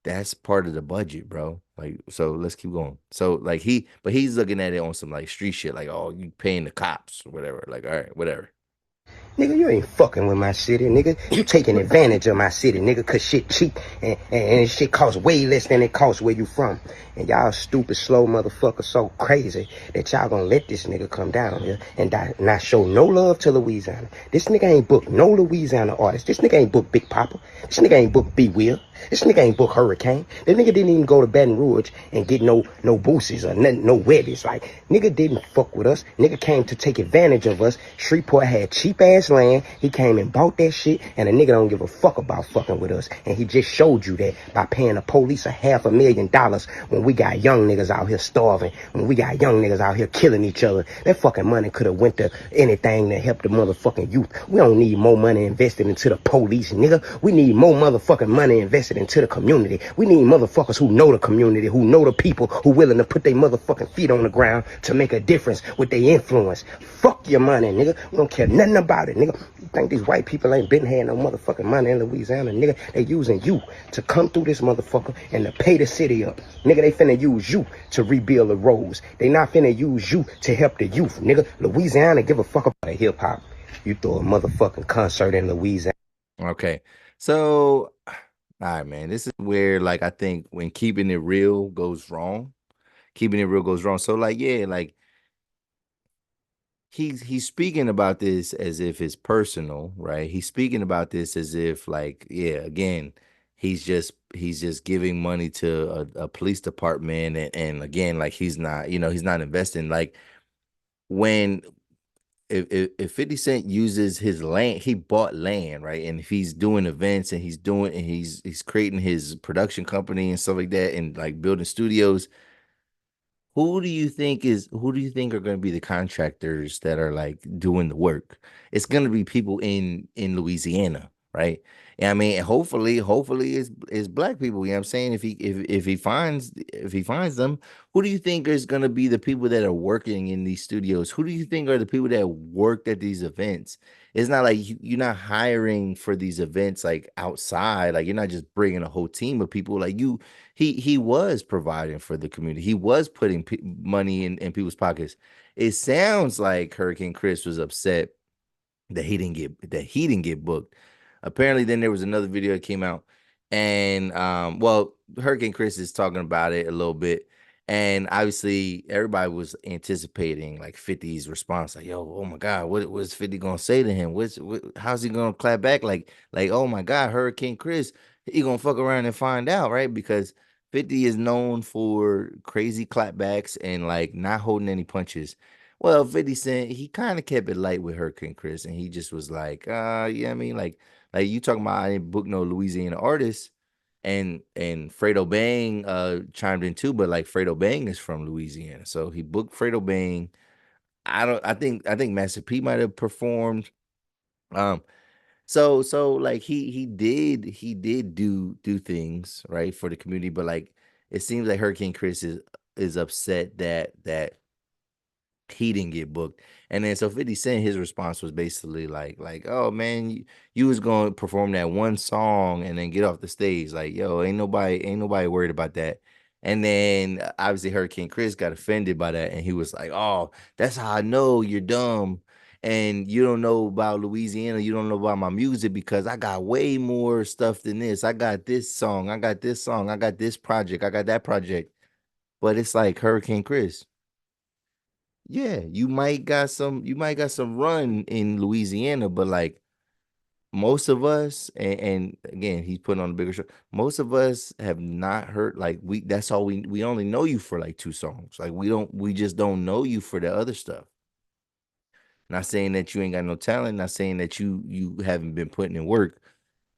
that's part of the budget, bro. Like, so let's keep going. So like but he's looking at it on some like street shit, like, oh, you paying the cops or whatever. Like, all right, whatever. Nigga, you ain't fucking with my city, nigga. You taking advantage of my city, nigga, cause shit cheap and shit costs way less than it costs where you from. And y'all stupid, slow motherfuckers so crazy that y'all gonna let this nigga come down here and not show no love to Louisiana. This nigga ain't booked no Louisiana artist. This nigga ain't booked Big Papa. This nigga ain't booked B Will. This nigga ain't booked Hurricane. This nigga didn't even go to Baton Rouge and get no boosies or no weddies. Like, nigga didn't fuck with us. Nigga came to take advantage of us. Shreveport had cheap ass land. He came and bought that shit, and a nigga don't give a fuck about fucking with us. And he just showed you that by paying the police $500,000 when we got young niggas out here starving, when we got young niggas out here killing each other. That fucking money could have went to anything to help the motherfucking youth. We don't need more money invested into the police, nigga. We need more motherfucking money invested into the community. We need motherfuckers who know the community, who know the people, who willing to put their motherfucking feet on the ground to make a difference with their influence. Fuck your money, nigga. We don't care nothing about it, nigga. You think these white people ain't been having no motherfucking money in Louisiana, nigga? They using you to come through this motherfucker and to pay the city up. Nigga, they finna use you to rebuild the roads. They not finna use you to help the youth, nigga. Louisiana give a fuck about hip hop. You throw a motherfucking concert in Louisiana. Okay. So, all right, man. This is where, like, I think when keeping it real goes wrong. Keeping it real goes wrong. So, like, yeah, like he's speaking about this as if it's personal, right? He's speaking about this as if, like, yeah, again, he's just giving money to a police department, and again, like he's not, he's not investing. Like when if 50 Cent uses his land, he bought land, right? And if he's doing events and he's creating his production company and stuff like that, and like building studios, who do you think are going to be the contractors that are like doing the work? It's going to be people in Louisiana, right? And I mean, hopefully it's black people. You know what I'm saying? If he finds them, who do you think is going to be the people that are working in these studios? Who do you think are the people that worked at these events? It's not like you're not hiring for these events like outside. Like you're not just bringing a whole team of people. Like he was providing for the community. He was putting money in people's pockets. It sounds like Hurricane Chris was upset that he didn't get booked. Apparently, then there was another video that came out, and well, Hurricane Chris is talking about it a little bit, and obviously everybody was anticipating like 50's response, like, "Yo, oh my God, what's 50 gonna say to him? How's he gonna clap back? Like, oh my God, Hurricane Chris, he gonna fuck around and find out, right? Because 50 is known for crazy clapbacks and like not holding any punches. Well, 50 Cent, he kind of kept it light with Hurricane Chris, and he just was like, yeah, I mean, like you talking about, I didn't book no Louisiana artists, and Fredo Bang chimed in too, but like Fredo Bang is from Louisiana, so he booked Fredo Bang. I think Master P might have performed. Um, so like he did do things right for the community, but like it seems like Hurricane Chris is upset that he didn't get booked. And then so 50 Cent, his response was basically like, oh man, you was gonna perform that one song and then get off the stage. Like, yo, ain't nobody worried about that. And then obviously Hurricane Chris got offended by that, and he was like, oh, that's how I know you're dumb. And you don't know about Louisiana, you don't know about my music, because I got way more stuff than this. I got this song, I got this song, I got this project, I got that project. But it's like Hurricane Chris. Yeah, you might got some run in Louisiana, but like most of us, and again, he's putting on a bigger show. Most of us have not heard, like, that's all we only know you for like two songs. Like we just don't know you for the other stuff. Not saying that you ain't got no talent, not saying that you haven't been putting in work,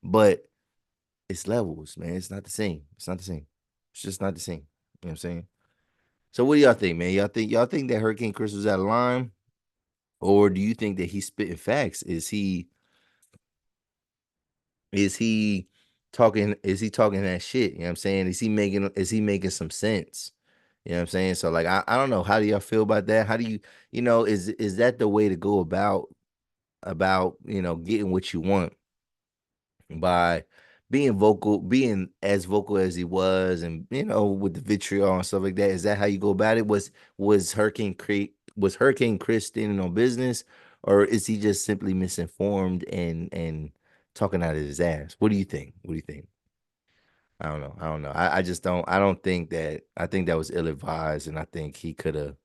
but it's levels, man. It's not the same. It's not the same. It's just not the same. You know what I'm saying? So what do y'all think, man? Y'all think that Hurricane Chris was out of line? Or do you think that he's spitting facts? Is he talking that shit? You know what I'm saying? Is he making some sense? You know what I'm saying? So like I don't know. How do y'all feel about that? How do is that the way to go about getting what you want by being as vocal as he was, and with the vitriol and stuff like that? Is that how you go about it? Was Hurricane Chris standing on business, or is he just simply misinformed and talking out of his ass? What do you think? What do you think? I don't know. I don't know. I just don't. I don't think that. I think that was ill advised, and I think he could have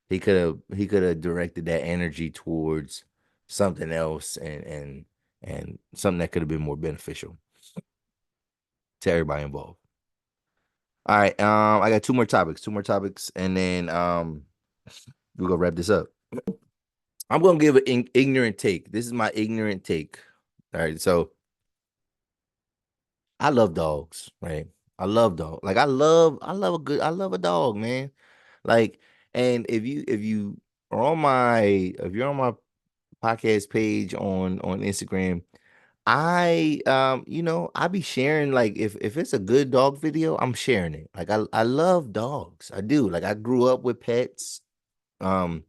directed that energy towards something else and something that could have been more beneficial to everybody involved. All right, I got two more topics, and then we're gonna wrap this up. I'm gonna give an ignorant take. This is my ignorant take. All right, so I love dogs, right? I love dog. Like I love a dog, man. Like, and if you are on my if you're on my podcast page on Instagram, I be sharing, like, if it's a good dog video, I'm sharing it. Like I love dogs. I do. Like I grew up with pets. Um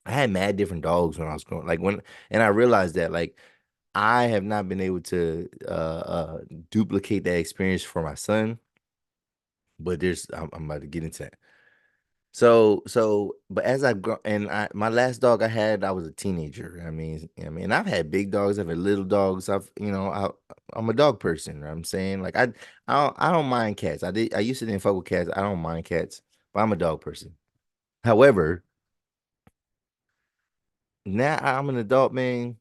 I had mad different dogs when I was growing. Like when and I realized that, like, I have not been able to duplicate that experience for my son, but I'm about to get into that. But as I grow, and my last dog I had, I was a teenager. And I've had big dogs, I've had little dogs. I'm a dog person. You know what I'm saying, like, I don't mind cats. I used to didn't fuck with cats. I don't mind cats, but I'm a dog person. However, now I'm an adult, man.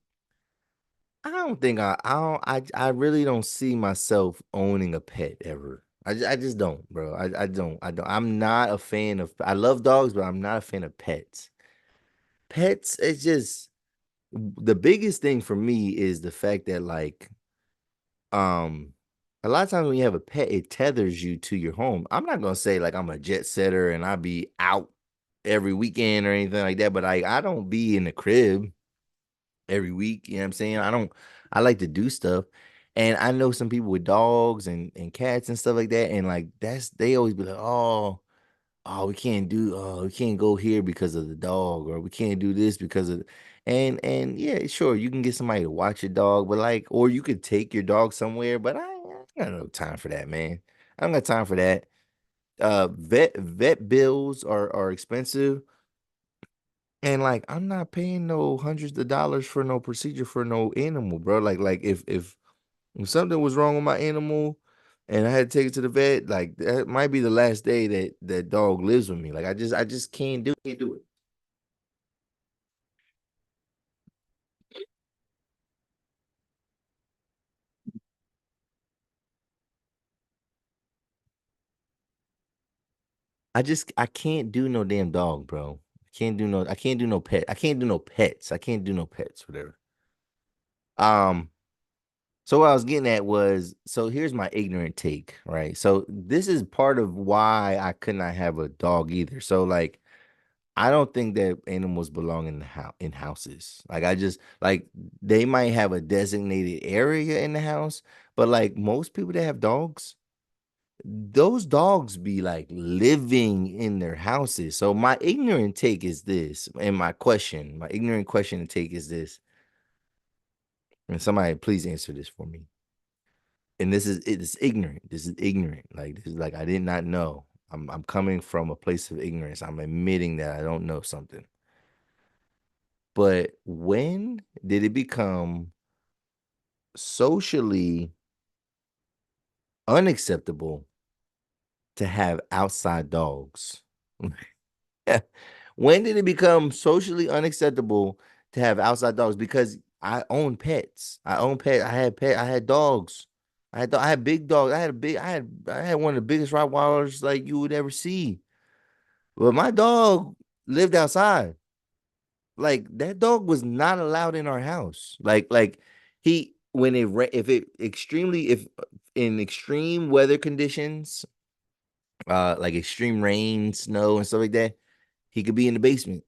I really don't see myself owning a pet ever. I just don't, bro. I don't. I'm not a fan of. I love dogs, but I'm not a fan of pets. Pets, it's just the biggest thing for me is the fact that, like, um a lot of times when you have a pet, it tethers you to your home. I'm not gonna say like I'm a jet setter and I be out every weekend or anything like that, but I don't be in the crib every week. You know what I'm saying? I like to do stuff. And I know some people with dogs and cats and stuff like that. And like they always be like, we can't go here because of the dog, or we can't do this because of and yeah, sure, you can get somebody to watch your dog, but like, or you could take your dog somewhere, but I ain't got no time for that, man. I don't got time for that. Vet bills are expensive. And like, I'm not paying no hundreds of dollars for no procedure for no animal, bro. Like if something was wrong with my animal and I had to take it to the vet, like that might be the last day that dog lives with me. Like I just can't do it. I can't do no damn dog, bro. I can't do no pet. I can't do no pets. I can't do no pets, whatever. Um so what I was getting at was, so here's my ignorant take, right? So this is part of why I could not have a dog either. So like, I don't think that animals belong in the house in houses. Like I just like, they might have a designated area in the house, but like most people that have dogs, those dogs be like living in their houses. So my ignorant take is this, and my ignorant question and take is this, and somebody please answer this for me. And it's ignorant. This is ignorant. Like this is like, I did not know. I'm coming from a place of ignorance. I'm admitting that I don't know something. But when did it become socially unacceptable to have outside dogs? When did it become socially unacceptable to have outside dogs? Because I own pets. I own pets. I had dogs. I had big dogs. I had one of the biggest Rottweilers like you would ever see. But my dog lived outside. Like that dog was not allowed in our house. Like he when it if it extremely if in extreme weather conditions, like extreme rain, snow, and stuff like that, he could be in the basement.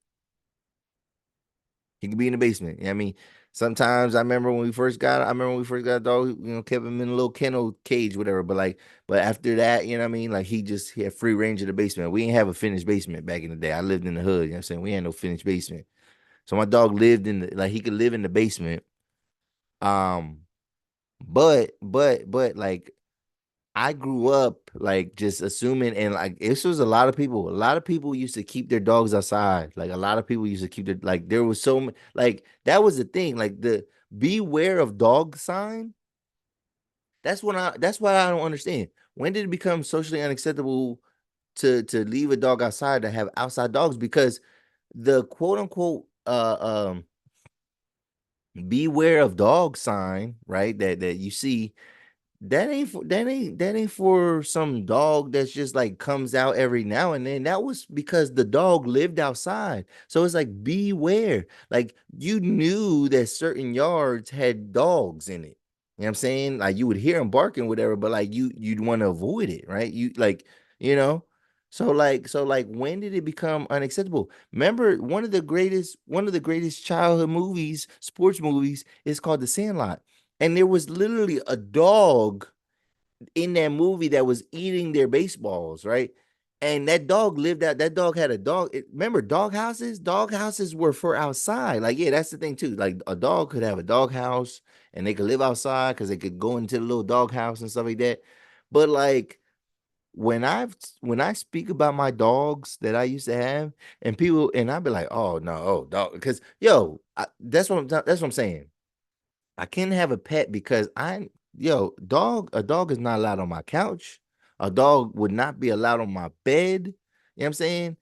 He could be in the basement. You know what I mean, sometimes I remember when we first got a dog, kept him in a little kennel cage, whatever. But after that, you know what I mean? Like he had free range of the basement. We didn't have a finished basement back in the day. I lived in the hood, you know what I'm saying? We had no finished basement. So my dog lived like, he could live in the basement. Um, but like, I grew up like just assuming, and like this was a lot of people. A lot of people used to keep their dogs outside. Like a lot of people used to keep their like there was so like that was the thing. Like the beware of dog sign. That's what I don't understand. When did it become socially unacceptable to leave a dog outside to have outside dogs? Because the quote unquote beware of dog sign, right? That you see that ain't for some dog that's just like comes out every now and then. That was because the dog lived outside. So it's like beware. Like you knew that certain yards had dogs in it. You know what I'm saying? Like you would hear them barking, whatever, but like you'd want to avoid it, right? You like, you know. So like when did it become unacceptable? Remember one of the greatest childhood movies, sports movies, is called The Sandlot. And there was literally a dog in that movie that was eating their baseballs, right? And that dog lived out. That dog had a dog. Remember, dog houses? Dog houses were for outside. Like, yeah, that's the thing too. Like, a dog could have a dog house and they could live outside because they could go into the little dog house and stuff like that. But like, when I speak about my dogs that I used to have, and people, and I'd be like, oh no, oh dog, because yo, that's what I'm saying. I can't have a pet because a dog is not allowed on my couch. A dog would not be allowed on my bed. You know what I'm saying?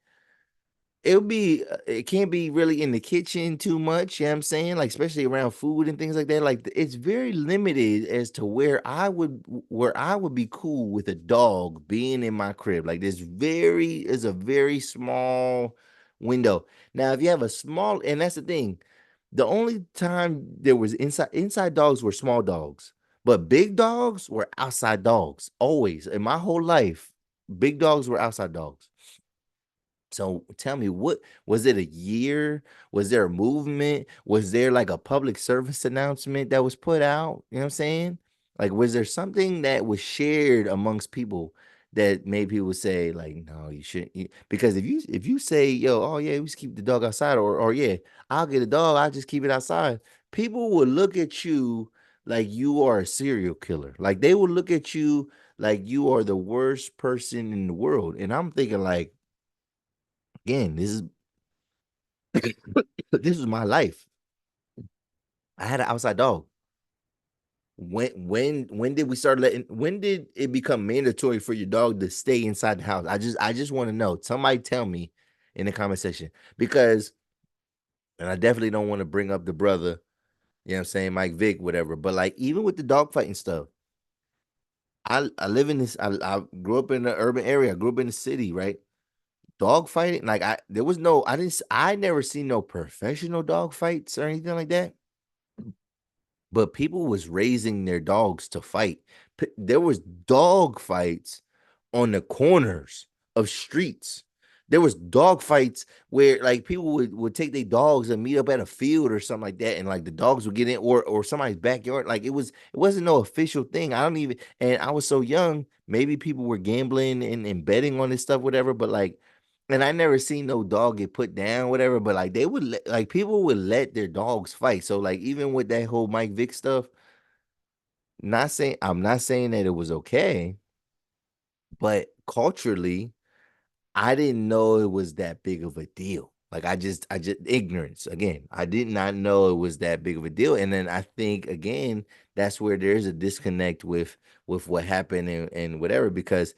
It can't be really in the kitchen too much, you know what I'm saying? Like especially around food and things like that. Like it's very limited as to where I would be cool with a dog being in my crib. Like this very is a very small window. Now, if you have a small, and that's the thing, the only time there was inside dogs were small dogs, but big dogs were outside dogs. Always in my whole life, big dogs were outside dogs. So tell me, what was it, a year? Was there a movement? Was there like a public service announcement that was put out? You know what I'm saying? Like, was there something that was shared amongst people that made people say, like, no, you shouldn't? Because if you say, yo, oh yeah, we just keep the dog outside, or yeah, I'll get a dog, I'll just keep it outside, people will look at you like you are a serial killer. Like they will look at you like you are the worst person in the world. And I'm thinking, like, again, this is my life. I had an outside dog. When did we start letting when did it become mandatory for your dog to stay inside the house? I just want to know. Somebody tell me in the comment section. Because, and I definitely don't want to bring up the brother, you know what I'm saying, Mike Vick, whatever. But like even with the dog fighting stuff, I live in this, I grew up in an urban area, I grew up in the city, right? Dog fighting, like there was no, I never seen no professional dog fights or anything like that. But people was raising their dogs to fight. There was dog fights on the corners of streets. There was dog fights where like people would take their dogs and meet up at a field or something like that, and like the dogs would get in, or somebody's backyard. Like it wasn't no official thing. I don't even, and I was so young. Maybe people were gambling and betting on this stuff, whatever. But like, and I never seen no dog get put down, whatever. But like they would like people would let their dogs fight. So like even with that whole Mike Vick stuff, I'm not saying that it was okay, but culturally, I didn't know it was that big of a deal. Like I just ignorance again. I did not know it was that big of a deal. And then I think again, that's where there's a disconnect with what happened and whatever, because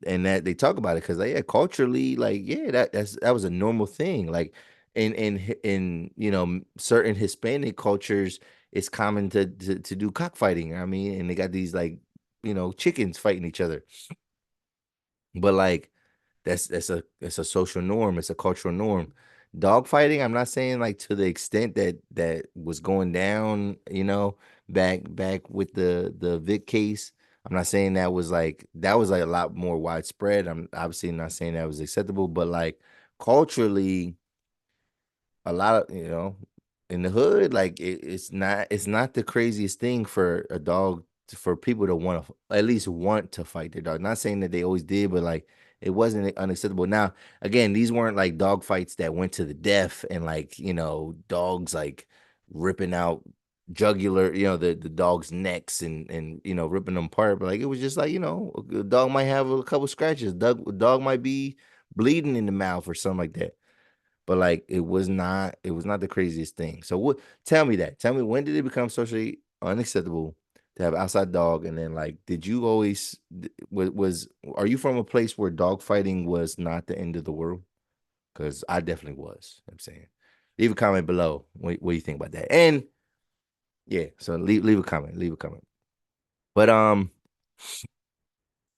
and that they talk about it because, like, yeah, culturally, like, yeah, that was a normal thing. Like in certain Hispanic cultures, it's common to do cockfighting. I mean, and they got these like chickens fighting each other. But like that's a social norm. It's a cultural norm. Dog fighting, I'm not saying like to the extent that was going down, back with the Vic case. I'm not saying that was like a lot more widespread. I'm obviously not saying that was acceptable, but like culturally, a lot of in the hood, like it's not the craziest thing for a dog for people to want to at least want to fight their dog. Not saying that they always did, but like it wasn't unacceptable. Now, again, these weren't like dog fights that went to the death and like dogs like ripping out jugular, the dog's necks and ripping them apart. But like it was just like, a dog might have a couple scratches. Dog might be bleeding in the mouth or something like that. But like it was not the craziest thing. So what tell me that. Tell me, when did it become socially unacceptable to have outside dog? And then like did you always was are you from a place where dog fighting was not the end of the world? Because I definitely was. I'm saying. Leave a comment below. What do you think about that? And yeah, so leave a comment. Leave a comment. But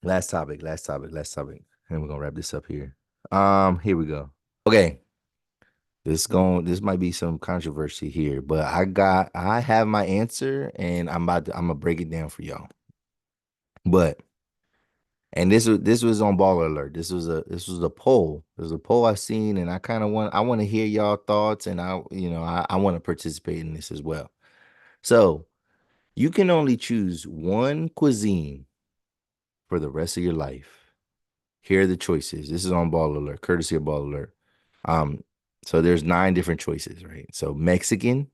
last topic. And we're gonna wrap this up here. Here we go. Okay. This might be some controversy here, but I have my answer and I'm gonna break it down for y'all. But and this was on Baller Alert. This was a poll. There's a poll I've seen, and I want to hear y'all thoughts, and I want to participate in this as well. So you can only choose one cuisine for the rest of your life. Here are the choices. This is on Baller Alert, courtesy of Baller Alert. So there's 9 different choices, right? So Mexican.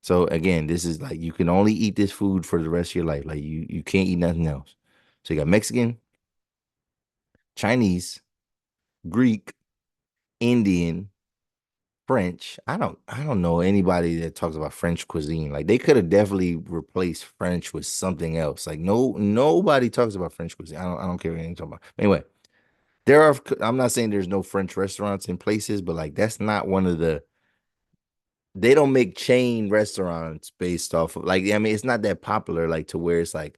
So again, this is like you can only eat this food for the rest of your life. Like you can't eat nothing else. So you got Mexican, Chinese, Greek, Indian, French. I don't know anybody that talks about French cuisine. Like they could have definitely replaced French with something else. Like nobody talks about French cuisine. I don't care what anyone talking about. Anyway, I'm not saying there's no French restaurants in places, but like that's not one of the they don't make chain restaurants based off of like I mean it's not that popular like to where it's like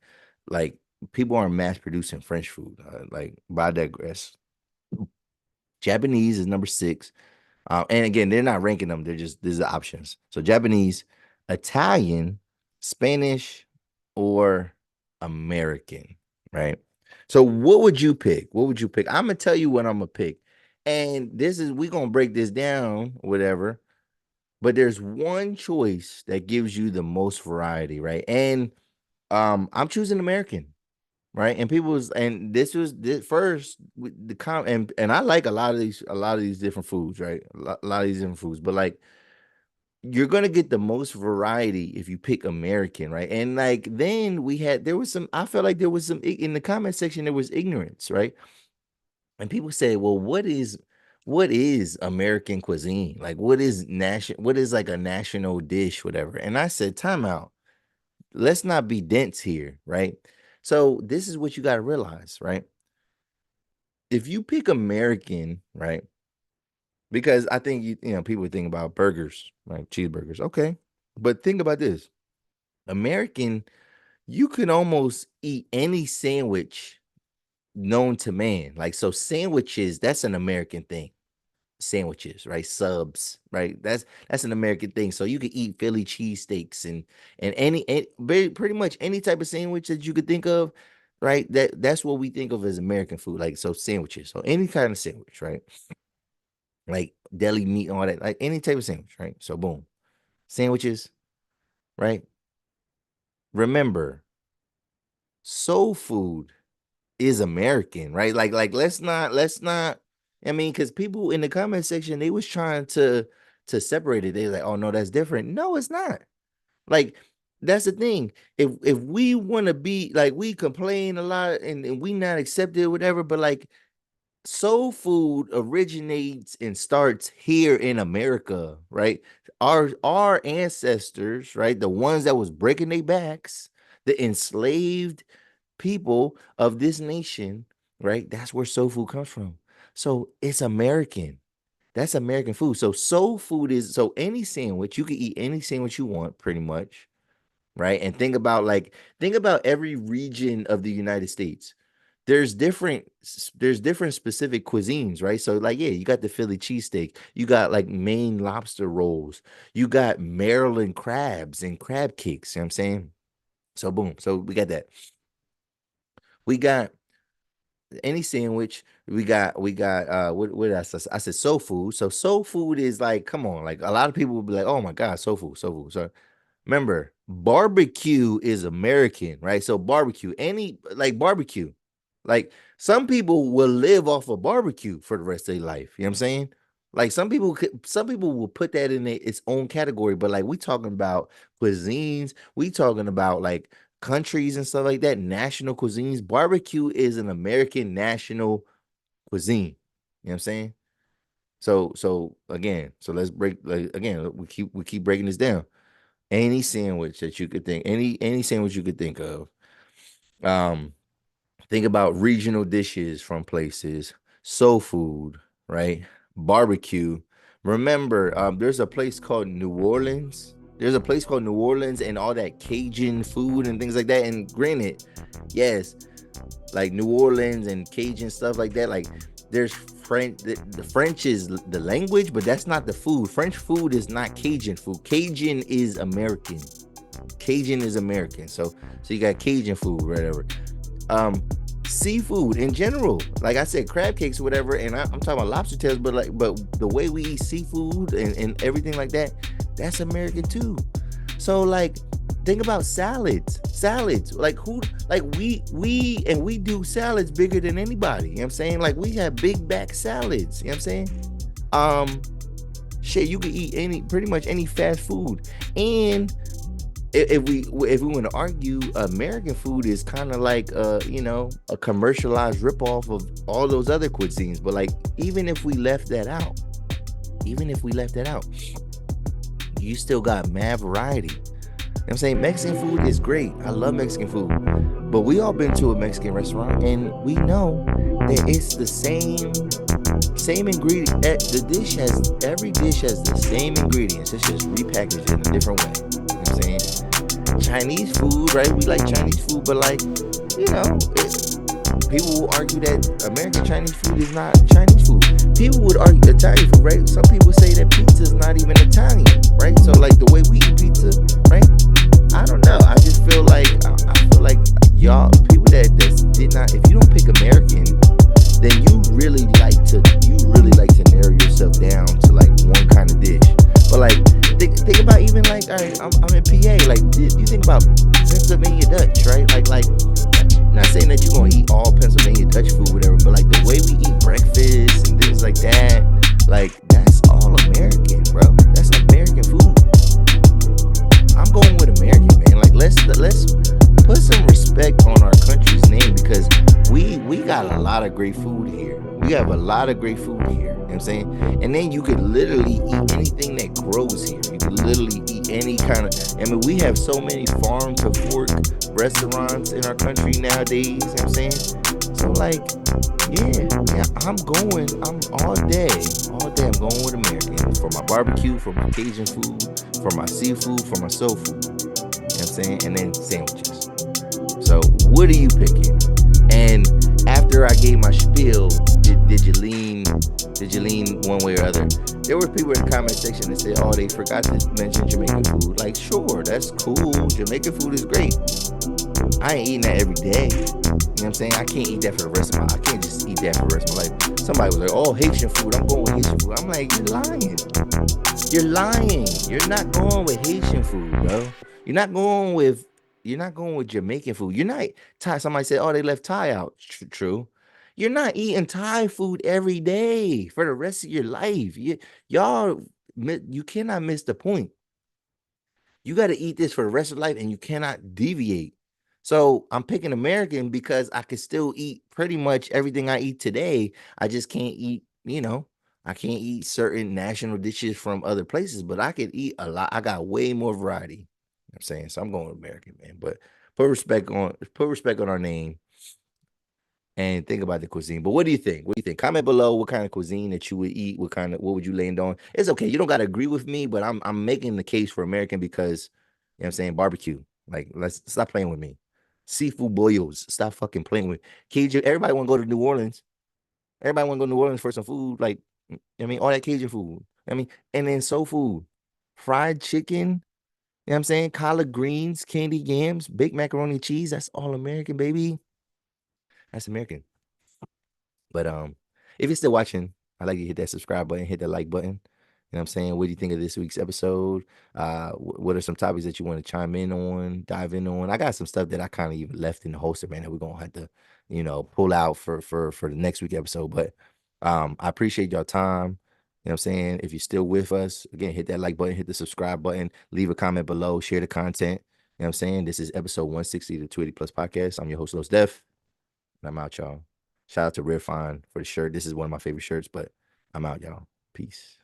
people aren't mass producing French food. Like but I digress. Japanese is number 6. And again, they're not ranking them. These are options. So Japanese, Italian, Spanish, or American, right? So what would you pick? What would you pick? I'm gonna tell you what I'm gonna pick. And we're gonna break this down, whatever. But there's one choice that gives you the most variety, right? And I'm choosing American, right? And this was this first the and I like a lot of these different foods, right? A lot of these different foods, but like you're gonna get the most variety if you pick American, right? And like then there was some I felt like there was some in the comment section there was ignorance, right? And people say, well, what is American cuisine? Like what is like a national dish, whatever. And I said, time out. Let's not be dense here, right? So this is what you got to realize, right? If you pick American, right? Because I think people think about burgers, right? Cheeseburgers. Okay. But think about this. American, you can almost eat any sandwich known to man. Like so sandwiches, that's an American thing. Sandwiches, right? Subs, right? That's an American thing. So you can eat Philly cheesesteaks and pretty much any type of sandwich that you could think of, right? That's what we think of as American food. Like so sandwiches. So any kind of sandwich, right? Like deli meat, all that, like any type of sandwich, right? So boom. Sandwiches, right? Remember, soul food is American, right? Like let's not. I mean, because people in the comment section they was trying to separate it. They like, oh no, that's different. No, it's not. Like that's the thing. If we want to be like we complain a lot and we not accept it, whatever, but like soul food originates and starts here in America, right? Our ancestors, right? The ones that was breaking their backs, the enslaved people of this nation, right? That's where soul food comes from. So it's American. That's American food. So soul food is so any sandwich, you can eat any sandwich you want, pretty much, right? And think about every region of the United States. There's different specific cuisines, right? So like yeah, you got the Philly cheesesteak, you got like Maine lobster rolls, you got Maryland crabs and crab cakes, you know what I'm saying? So boom, so we got that. We got any sandwich. We got what did I say? I said soul food. So soul food is like, come on, like a lot of people will be like, oh my God, soul food, soul food. So remember, barbecue is American, right? So barbecue, any like barbecue. Like some people will live off of barbecue for the rest of their life. You know what I'm saying? Like some people will put that in its own category, but like we talking about cuisines, we talking about like countries and stuff like that, national cuisines. Barbecue is an American national cuisine. You know what I'm saying? So again, so let's break like again, we keep breaking this down. Any sandwich that you could think, any sandwich you could think of. Um, think about regional dishes from places, soul food, right? Barbecue. Remember, there's a place called New Orleans. There's a place called New Orleans and all that Cajun food and things like that. And granted, yes, like New Orleans and Cajun stuff like that. Like there's French. The French is the language, but that's not the food. French food is not Cajun food. Cajun is American. Cajun is American. So you got Cajun food, whatever. Seafood in general, like I said, crab cakes or whatever, and I'm talking about lobster tails, but the way we eat seafood and everything like that, that's American too. So like think about salads like who, like we do salads bigger than anybody, you know what I'm saying? Like we have big back salads, you know what I'm saying? Shit, you could eat pretty much any fast food. And if we want to argue, American food is kind of like a commercialized ripoff of all those other cuisines. But like even if we left that out, you still got mad variety. You know what I'm saying? Mexican food is great. I love Mexican food. But we all been to a Mexican restaurant and we know that it's the same ingredient. Every dish has the same ingredients. It's just repackaged in a different way. You know what I'm saying? Chinese food, right? We like Chinese food, but like, people will argue that American Chinese food is not Chinese food. People would argue Italian food, right? Some people say that pizza is not even Italian, right? So like the way we eat pizza, right? I don't know. I just feel like I feel like y'all people that did not. If you don't pick American, then you really like to narrow yourself down to like one kind of dish. But like think about even like, all right, I'm in PA. Like you think about Pennsylvania Dutch, right? Like not saying that you're gonna eat all Pennsylvania Dutch food, whatever, but like the way we eat breakfast and things like that, like that's all American, bro. That's American food. I'm going with American, man. Like let's put some respect on our country's name, because we got a lot of great food here. We have a lot of great food here. You know what I'm saying? And then you could literally eat anything that grows here. You could literally eat any kind of, I mean, we have so many farm to fork restaurants in our country nowadays. You know what I'm saying? So like, yeah, I'm all day I'm going with American. For my barbecue, for my Cajun food, for my seafood, for my soul food. You know what I'm saying? And then sandwiches. So what are you picking? And after I gave my spiel, did you lean one way or other? There were people in the comment section that said, oh, they forgot to mention Jamaican food. Like, sure, that's cool. Jamaican food is great. I ain't eating that every day. You know what I'm saying? I can't eat that for the rest of my life. I can't just eat that for the rest of my life. Somebody was like, oh, Haitian food. I'm going with Haitian food. I'm like, you're lying. You're lying. You're not going with Haitian food, bro. You're not going with Jamaican food. You're not Thai. Somebody said, oh, they left Thai out. True. You're not eating Thai food every day for the rest of your life. You cannot miss the point. You got to eat this for the rest of life, and you cannot deviate. So I'm picking American because I can still eat pretty much everything I eat today. I just can't eat, I can't eat certain national dishes from other places, but I could eat a lot. I got way more variety. You know what I'm saying? So I'm going with American, man. But put respect on our name and think about the cuisine. But what do you think? Comment below what kind of cuisine that you would eat. What would you land on? It's okay. You don't got to agree with me, but I'm making the case for American because, you know what I'm saying, barbecue. Like, let's stop playing with me. Seafood boils. Stop fucking playing with Cajun. Everybody want to go to New Orleans. Everybody want to go to New Orleans for some food. Like, I mean, all that Cajun food. I mean, and then soul food. Fried chicken. You know what I'm saying? Collard greens, candied yams, baked macaroni and cheese. That's all American, baby. That's American. But if you're still watching, I'd like you to hit that subscribe button, hit that like button. You know what I'm saying? What do you think of this week's episode? What are some topics that you want to chime in on, dive in on? I got some stuff that I kind of even left in the holster, man, that we're gonna have to, pull out for the next week episode. But I appreciate y'all time. You know what I'm saying? If you're still with us, again, hit that like button, hit the subscribe button, leave a comment below, share the content. You know what I'm saying? This is episode 160 of the 280 Plus podcast. I'm your host, Los Def, and I'm out, y'all. Shout out to Rare Fine for the shirt. This is one of my favorite shirts, but I'm out, y'all. Peace.